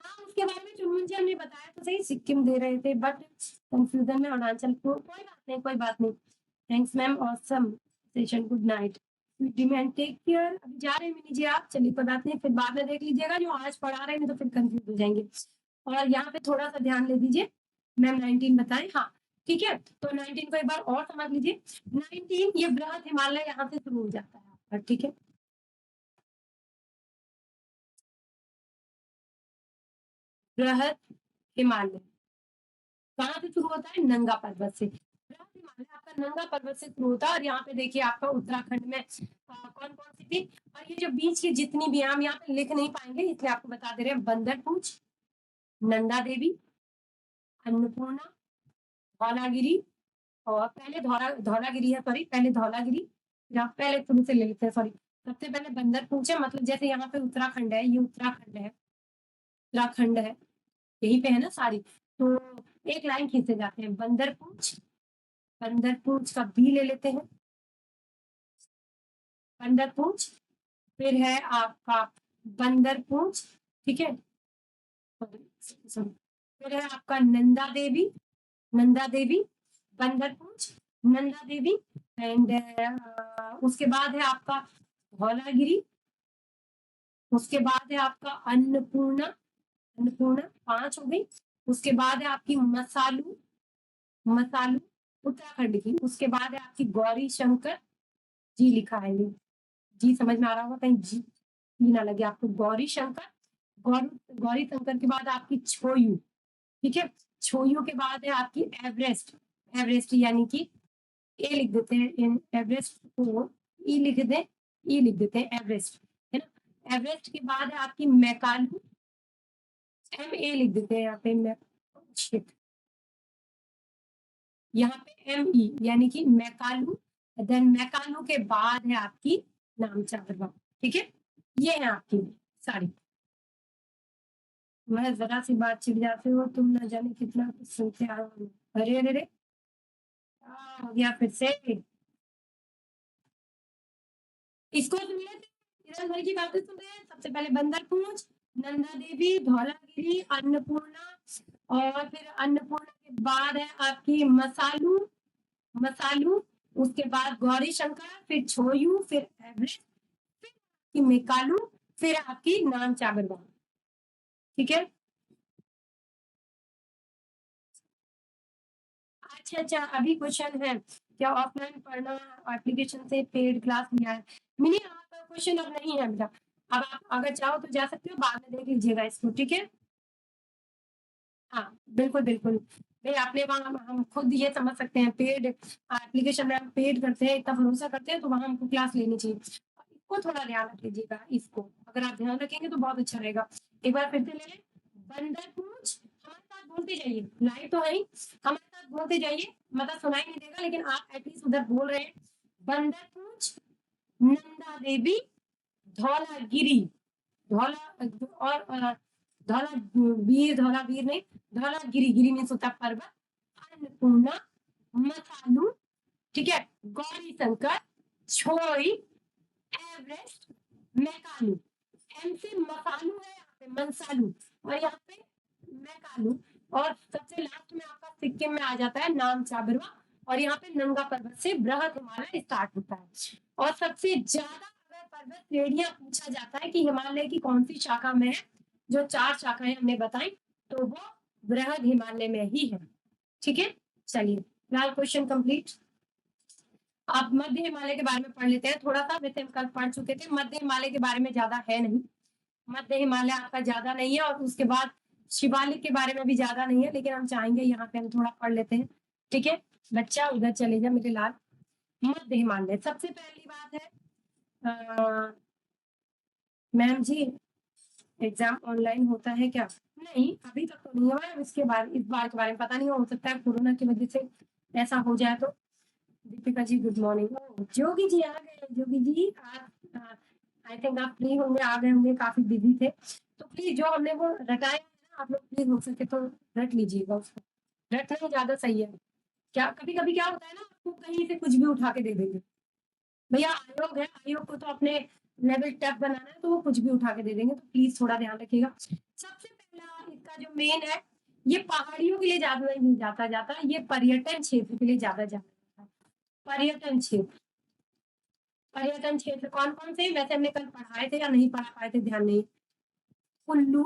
[SPEAKER 1] हाँ, उसके बारे में चुनमुन जी हमने बताया तो सही, सिक्किम दे रहे थे बट कंफ्यूजन में अरुणाचल को। कोई बात नहीं। Thanks ma'am, awesome session, good night, demand, take care. अभी जा रहे हैं मिनी जी आप, चलिए कोई बात नहीं, फिर बाद में देख लीजिएगा जो आज पढ़ा रहे हैं, तो फिर कंफ्यूज हो जाएंगे। और यहाँ पे थोड़ा सा ध्यान दे दीजिए, मैम 19 बताएं। हाँ ठीक है, तो 19 को एक बार और समझ लीजिए। 19 ये वृहद हिमालय यहाँ से शुरू हो जाता है आपका। ठीक है, वृहद हिमालय कहाँ से शुरू होता है, नंगा पर्वत से। वृहद हिमालय आपका नंगा पर्वत से शुरू होता है। और यहाँ पे देखिए आपका उत्तराखंड में कौन कौन सी थी। और ये जो बीच की जितनी भी हम यहाँ पे लिख नहीं पाएंगे, इसलिए आपको बता दे रहे हैं, बंदरपूछ, नंदा देवी, अन्नपूर्णा, धौलागिरी, और पहले धौलागिरी है, सॉरी, पहले धौलागिरी, पहले शुरू से ले लेते हैं, सॉरी। सबसे पहले बंदरपूछ है, मतलब जैसे यहाँ पे उत्तराखंड है, ये उत्तराखंड है, यहीं पे है ना सारी, तो एक लाइन खींचे जाते हैं, बंदरपूछ का बी ले लेते हैं, बंदरपूछ, फिर है आपका बंदरपूछ, ठीक है, फिर है आपका नंदा देवी, बंदरपूछ, नंदा देवी, एंड उसके बाद है आपका धौलागिरी, उसके बाद है आपका अन्नपूर्णा 5 हो गई। उसके बाद है आपकी मसालू उत्तराखंड की। उसके बाद है आपकी गौरी शंकर, जी लिखा है ये, जी समझ में आ रहा होगा, कहीं जी ना लगे आपको। गौरी शंकर, गौरी शंकर के बाद आपकी छोयू। ठीक है, छोयू के बाद है आपकी एवरेस्ट यानी कि ए लिख देते हैं, इन एवरेस्ट को ई लिख देते हैं एवरेस्ट, है ना। एवरेस्ट के बाद है आपकी मैकालू, MA लिख देते हैं यहाँ पे, शिट, यहाँ पे ME यानी कि मैकालू। देन मैकालू के बाद है आपकी नामचाबरवा। ठीक है, ये है आपकी सारी। मैं जरा सी बात छिड़ जाते हो तुम, न जाने कितना कुछ सुनते आ रहे हो। अरे अरे अरे, क्या हो गया फिर से, इसको सुन लेते, इधर भर की बातें सुन रहे हैं। सबसे पहले बंदरपूछ, नंदा देवी, धौलागिरी, अन्नपूर्णा, और फिर अन्नपूर्णा के बाद है आपकी मसालू, उसके बाद गौरी शंकर, फिर छोयू, फिर एवरेस्ट, फिर आपकी मेकालू, फिर आपकी नाम चाबरवा। ठीक है, अच्छा, अभी क्वेश्चन है, क्या ऑफलाइन पढ़ना एप्लीकेशन से पेड क्लास लिया है। मिनी आपका क्वेश्चन अब नहीं है बेटा, अब आप अगर चाहो तो जा सकते हो, बाद में देख लीजिएगा इसको। ठीक है, हाँ बिल्कुल बिल्कुल, भाई आपने वहाँ, हम खुद ये समझ सकते हैं, पेड एप्लीकेशन में हम पेड करते हैं, इतना भरोसा करते हैं, तो वहाँ हमको क्लास लेनी चाहिए। को थोड़ा ध्यान रख लीजिएगा इसको, अगर आप ध्यान रखेंगे तो बहुत अच्छा रहेगा। एक बार फिर से ले लें, बंदरपूंछ, हमारे साथ बोलते जाइए, लाइव तो है ही, हमारे साथ बोलते जाइए, मतलब सुनाई नहीं देगा लेकिन आप एटलीस्ट उधर बोल रहे हैं। बंदरपूंछ, नंदा देवी, धौलागिरी, धौला और धौला वीर नहीं, धौलागिरी, गिरी मीन्स होता पर्वत, अन्नपूर्णा, मसालू, ठीक है, गौरी शंकर, छोई, एवरेस्ट, मैकालू। एम से मसालू है, यहाँ पे मनसालू, और यहाँ पे मैकालू, और सबसे लास्ट में आपका सिक्किम में आ जाता है नामचाबिरवा, और यहाँ पे नंगा पर्वत से बृहद हिमालय स्टार्ट होता है। और सबसे ज्यादा अगर पर्वत श्रेणियां पूछा जाता है कि हिमालय की कौन सी शाखा में है, जो 4 शाखाएं हमने बताई, तो वो बृहद हिमालय में ही है। ठीक है, चलिए फिलहाल क्वेश्चन कंप्लीट। आप मध्य हिमालय के बारे में पढ़ लेते हैं थोड़ा सा, वैसे हम कल पढ़ चुके थे। मध्य हिमालय के बारे में ज्यादा है नहीं, मध्य हिमालय आपका ज्यादा नहीं है, और उसके बाद शिवालिक के बारे में भी ज्यादा नहीं है, लेकिन हम चाहेंगे यहाँ पे हम थोड़ा पढ़ लेते हैं। ठीक है बच्चा, उधर चले जा मेरे लाल। मध्य हिमालय, सबसे पहली बात है, मैम जी एग्जाम ऑनलाइन होता है क्या? नहीं, अभी तक तो नहीं हुआ है। इसके बारे, इस बार के बारे में पता नहीं, हो सकता है कोरोना की वजह से ऐसा हो जाए। तो दीपिका जी गुड मॉर्निंग। जोगी जी आ गए, जोगी जी आज आई थिंक आप फ्री होंगे, आ गए होंगे, काफी बिजी थे। तो प्लीज जो हमने वो रटाया है ना, आप लोग प्लीज हो सके तो रट लीजिएगा उसको, रटना ही ज्यादा सही है। क्या कभी कभी क्या होता है ना, आपको कहीं से कुछ भी उठा के दे देंगे। भैया आयोग है, आयोग को तो अपने लेवल टफ बनाना है, तो वो कुछ भी उठा के दे देंगे, तो प्लीज थोड़ा ध्यान रखिएगा। सबसे पहला इसका जो मेन है, ये पहाड़ियों के लिए ज्यादा नहीं जाता, ये पर्यटन क्षेत्र के लिए ज्यादा जाता है। पर्यटन क्षेत्र, पर्यटन क्षेत्र कौन कौन से, वैसे हमने कल पढ़ाए थे या नहीं पढ़ा पाए थे, ध्यान नहीं। कुल्लू,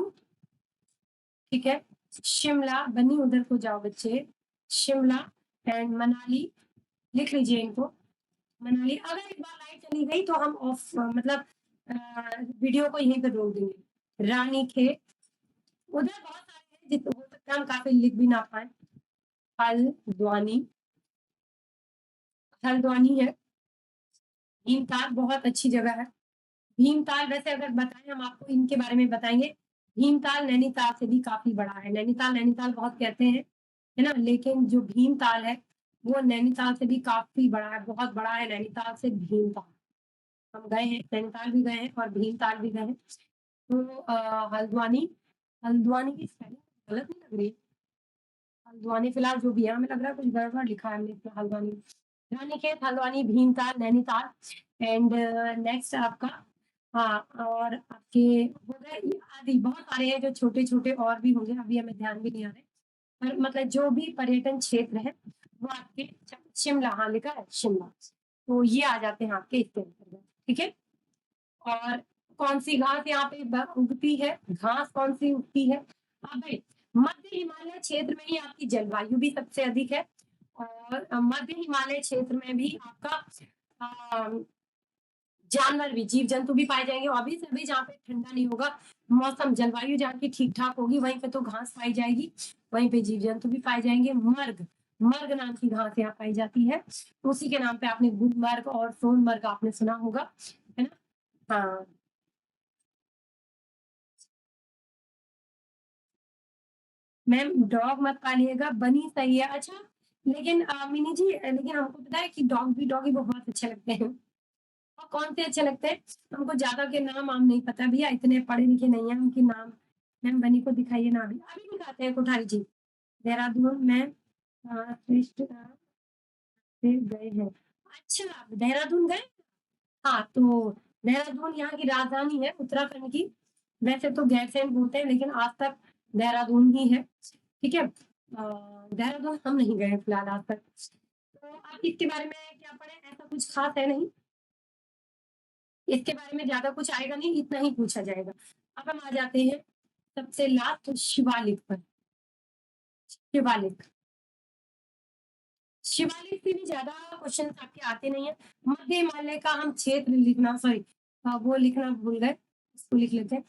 [SPEAKER 1] ठीक है, शिमला, बनी उधर को जाओ बच्चे, शिमला एंड मनाली, लिख लीजिए इनको। मनाली, अगर एक बार लाइट चली गई तो हम ऑफ, मतलब वीडियो को यहीं पे रोक देंगे। रानीखेत, उधर बहुत सारे हैं जितने हो सकता है हम काफी लिख भी ना पाए। हल्द्वानी, हल्द्वानी है। भीमताल बहुत अच्छी जगह है। भीमताल वैसे अगर बताएं हम आपको इनके बारे में बताएंगे, भीमताल नैनीताल से भी काफी बड़ा है। नैनीताल नैनीताल बहुत कहते हैं, है ना, लेकिन जो भीमताल है वो नैनीताल से भी काफी बड़ा है, बहुत बड़ा है नैनीताल से भीमताल। हम गए हैं, नैनीताल भी गए हैं और भीमताल भी गए हैं। तो हल्द्वानी, हल्द्वानी की स्पेलिंग गलत नहीं लग रही है, हल्द्वानी फिलहाल जो भी है, हमें लग रहा है कुछ गड़बड़ लिखा है हमने इसमें। हल्द्वानी, रानीखेत, हल्द्वानी, भीमताल, नैनीताल एंड नेक्स्ट आपका, हाँ, और आपके हो गए आदि बहुत सारे हैं जो छोटे छोटे और भी होंगे, अभी हमें ध्यान भी नहीं आ रहे, पर मतलब जो भी पर्यटन क्षेत्र है वो आपके शिमला, हाँ लिखा है शिमला, तो ये आ जाते हैं आपके इसके अंतर्गत। ठीक है, और कौन सी घास यहाँ पे उगती है, घास कौन सी उगती है? अब मध्य हिमालय क्षेत्र में ही आपकी जलवायु भी सबसे अधिक है, और मध्य हिमालय क्षेत्र में भी आपका जानवर भी, जीव जंतु भी पाए जाएंगे। अभी से अभी जहाँ पे ठंडा नहीं होगा, मौसम जलवायु जहाँ की ठीक ठाक होगी, वहीं पे तो घास पाई जाएगी, वहीं पे जीव जंतु भी पाए जाएंगे। मर्ग, मर्ग नाम की घास यहाँ पाई जाती है, उसी के नाम पे आपने गुलमर्ग और सोनमर्ग आपने सुना होगा, है ना। हाँ, मैम डॉग मत पालिएगा, बनी सही है। अच्छा, लेकिन मिनी जी, लेकिन हमको पता है कि डॉग भी, डॉगी बहुत अच्छे लगते हैं। और कौन से अच्छे लगते हैं? हमको ज्यादा के नाम आम नहीं पता भैया, इतने पढ़े लिखे नहीं है उनके नाम। मैम बनी को दिखाइए ना, अभी अभी दिखाते हैं कोठारी जी। देहरादून में टूरिस्ट से गए हैं। अच्छा, आप देहरादून गए? हाँ, तो देहरादून यहाँ की राजधानी है उत्तराखंड की। वैसे तो गैरसैंण बोलते हैं, लेकिन आज तक देहरादून ही है। ठीक है, देहरादून हम नहीं गए फिलहाल आज तक। तो आप इसके बारे में क्या पढ़े, ऐसा कुछ खास है नहीं, इसके बारे में ज्यादा कुछ आएगा नहीं, इतना ही पूछा जाएगा। अब हम आ जाते हैं सबसे लास्ट शिवालिक पर। शिवालिक, शिवालिक से भी ज्यादा क्वेश्चन आपके आते नहीं है। मध्य हिमालय का हम क्षेत्र लिखना, सॉरी वो लिखना भूल गए, इसको लिख लेते हैं।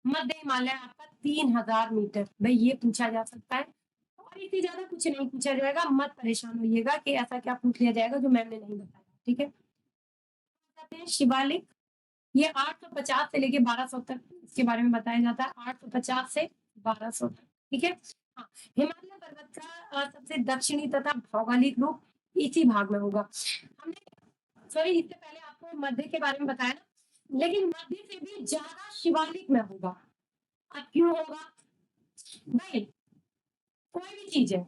[SPEAKER 1] मध्य हिमालय आपका 3000 मीटर, भाई ये पूछा जा सकता है, और इससे ज्यादा कुछ नहीं पूछा जाएगा। मत परेशान होइएगा कि ऐसा क्या पूछ लिया जाएगा जो मैम ने नहीं बताया। ठीक है, शिवालिक, ये 850 से लेके 1200 तक इसके बारे में बताया जाता है, 850 से 1200 तक, ठीक है। हाँ, हिमालय पर्वत का सबसे दक्षिणी तथा भौगोलिक रूप इसी भाग में होगा। हमने सॉरी इससे पहले आपको मध्य के बारे में बताया ना, लेकिन मध्य से भी ज्यादा शिवालिक में होगा। अब क्यों होगा भाई, कोई भी चीज है,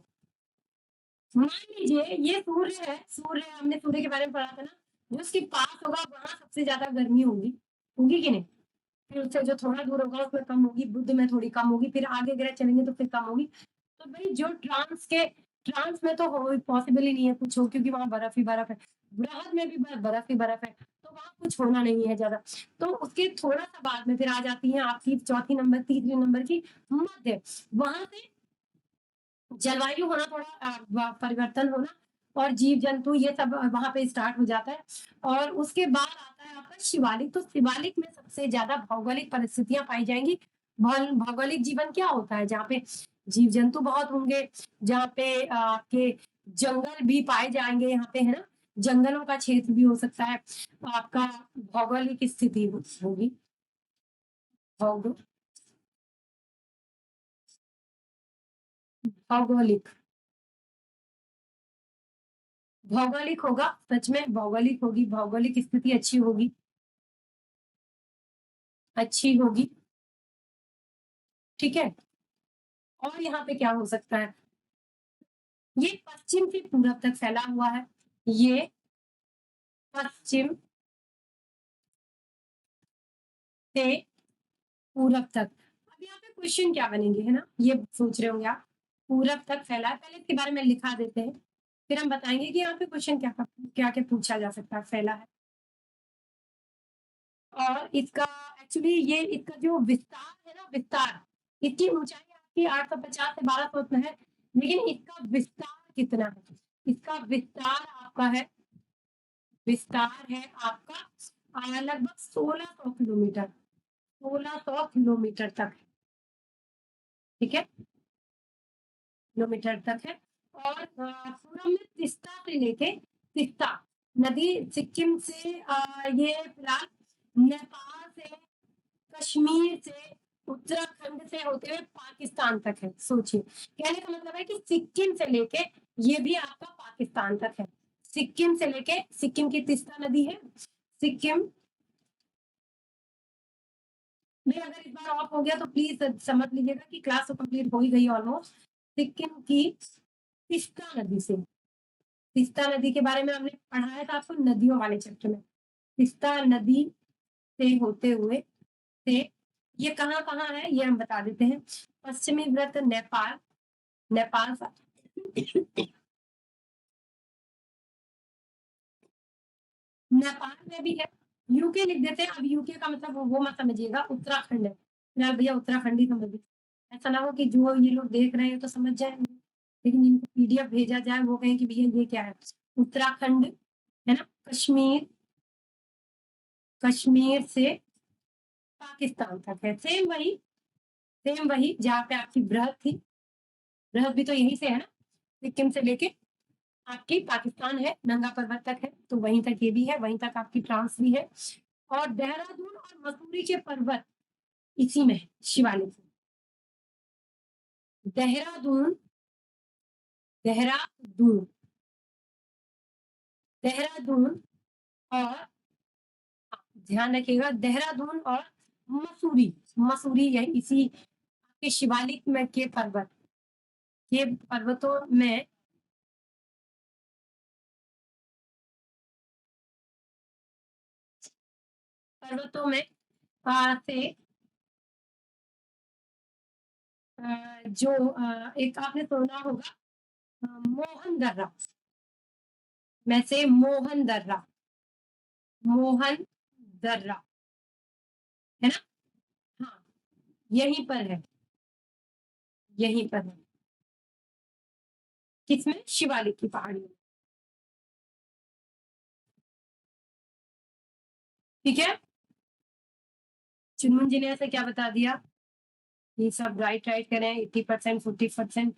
[SPEAKER 1] मान लीजिए ये सूर्य है, सूर्य हमने सूर्य के बारे में पढ़ा था ना, जो उसके पास होगा वहां सबसे ज्यादा गर्मी होगी, होगी कि नहीं। फिर उससे जो थोड़ा दूर होगा उसमें कम होगी, बुध में थोड़ी कम होगी, फिर आगे ग्रह चलेंगे तो फिर कम होगी। तो भाई जो ट्रांस में तो हो पॉसिबल ही नहीं है कुछ हो, क्योंकि वहां बर्फ ही बर्फ है, बृहद में भी बर्फ ही बर्फ है, तो वहां कुछ होना नहीं है ज्यादा। तो उसके थोड़ा सा बाद में फिर आ जाती है आपकी चौथी नंबर तीसरी नंबर की मध्य, वहां से जलवायु होना, थोड़ा परिवर्तन होना और जीव जंतु ये सब वहां पे स्टार्ट हो जाता है। और उसके बाद आता है आपका शिवालिक। तो शिवालिक में सबसे ज्यादा भौगोलिक परिस्थितियां पाई जाएंगी। भौगोलिक जीवन क्या होता है, जहाँ पे जीव जंतु बहुत होंगे, जहाँ पे आपके जंगल भी पाए जाएंगे, यहाँ पे है ना, जंगलों का क्षेत्र भी हो सकता है। आपका भौगोलिक स्थिति होगी, भौगोलिक भौगोलिक होगा, सच में भौगोलिक होगी, भौगोलिक स्थिति अच्छी होगी, अच्छी होगी, ठीक है। और यहाँ पे क्या हो सकता है, ये पश्चिम से पूरब तक फैला हुआ है, ये पश्चिम से पूरब तक। अब यहाँ पे क्वेश्चन क्या बनेंगे, है ना, ये सोच रहे होंगे आप, पूरब तक फैला है, पहले इसके बारे में लिखा देते हैं, फिर हम बताएंगे कि यहाँ पे क्वेश्चन क्या क्या क्या पूछा जा सकता है, फैला है। और इसका एक्चुअली ये इसका जो विस्तार है ना, विस्तार, इसकी ऊंचाई आपकी 850 से 1200 है, लेकिन इसका विस्तार कितना है, इसका विस्तार आपका है, विस्तार है आपका लगभग 1600 किलोमीटर, 1600 किलोमीटर तक, ठीक है, किलोमीटर तक है। और पूरब में तिस्ता से लेके, तिस्ता नदी सिक्किम से ये फिलहाल नेपाल से, कश्मीर से, उत्तराखंड से होते हुए पाकिस्तान तक है। सोचिए, कहने का मतलब है कि सिक्किम से लेके ये भी आपका पाकिस्तान तक है, सिक्किम से लेके, सिक्किम की तिस्ता नदी है, सिक्किम में अगर इस बार ऑफ हो गया तो प्लीज समझ लीजिएगा कि क्लास तो कंप्लीट हो ही गई ऑलमोस्ट। सिक्किम की तिस्ता नदी से, तिस्ता नदी के बारे में हमने पढ़ाया था आपको नदियों वाले चैप्टर में, तिस्ता नदी से होते हुए से ये कहाँ कहाँ है ये हम बता देते हैं। पश्चिमी व्रत नेपाल, नेपाल नेपाल में भी है, यूके लिख देते हैं। अब यूके का मतलब वो मत समझिएगा, उत्तराखंड है फिलहाल, भैया उत्तराखंड ही समझिए, ऐसा ना हो कि जो ये लोग देख रहे हैं तो समझ जाए, लेकिन जिनको पीडीएफ भेजा जाए वो कहें कि भैया ये क्या है। उत्तराखंड है ना, कश्मीर, कश्मीर से पाकिस्तान तक है, सेम वही, सेम वही जहाँ पे आपकी बृहद थी, बृहद भी तो यहीं से है ना, सिक्किम से लेके आपकी पाकिस्तान है, नंगा पर्वत तक है, तो वहीं तक ये भी है, वहीं तक आपकी ट्रांस भी है। और देहरादून और मसूरी के पर्वत इसी में है, शिवालिक में। देहरादून, देहरादून, देहरादून और ध्यान रखिएगा, देहरादून और मसूरी, मसूरी यही इसी के शिवालिक में के पर्वत, के पर्वतों में पर्वतों में से जो एक आपने सुना होगा मोहन दर्रा, में से मोहन दर्रा, मोहन दर्रा, है ना, हाँ, यहीं पर है, यहीं पर है, किसमें, शिवालिक की पहाड़ी में, ठीक है। चुनमुन जी ने ऐसे क्या बता दिया, ये सब राइट राइट करें, 80% 40%।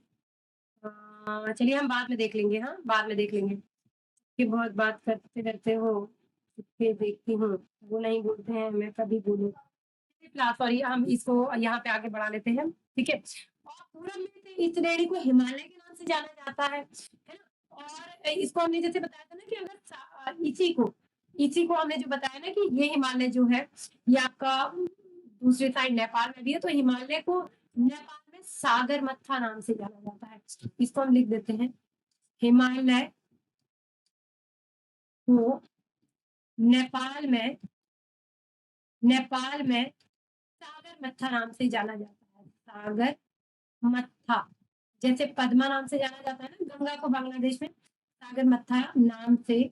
[SPEAKER 1] चलिए हम बाद में देख लेंगे, हाँ बाद में देख लेंगे, कि बहुत बात करते रहते हो, फिर देखती हूँ, वो नहीं बोलते हैं, मैं कभी बोलूँ। सॉरी, हम इसको यहाँ पे आगे बढ़ा लेते हैं, ठीक है? और पूरब में से इस श्रेणी को हिमालय के नाम से जाना जाता है ना? और इसको हमने जैसे बताया था ना कि अगर इसी को हमने जो बताया ना कि ये हिमालय जो है, ये आपका दूसरी साइड नेपाल में भी है, तो हिमालय को नेपाल में सागरमत्था नाम से जाना जाता है। इसको हम लिख देते हैं, हिमालय को नेपाल में सागरमत्था नाम से जाना जाता है। सागरमत्था, जैसे पद्मा नाम से जाना जाता है ना गंगा को बांग्लादेश में, सागरमत्था नाम से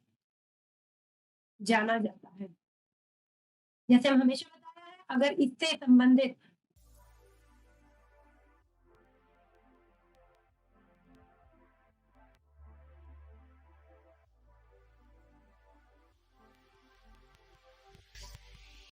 [SPEAKER 1] जाना जाता है। जैसे हम हमेशा बताया है, अगर इससे संबंधित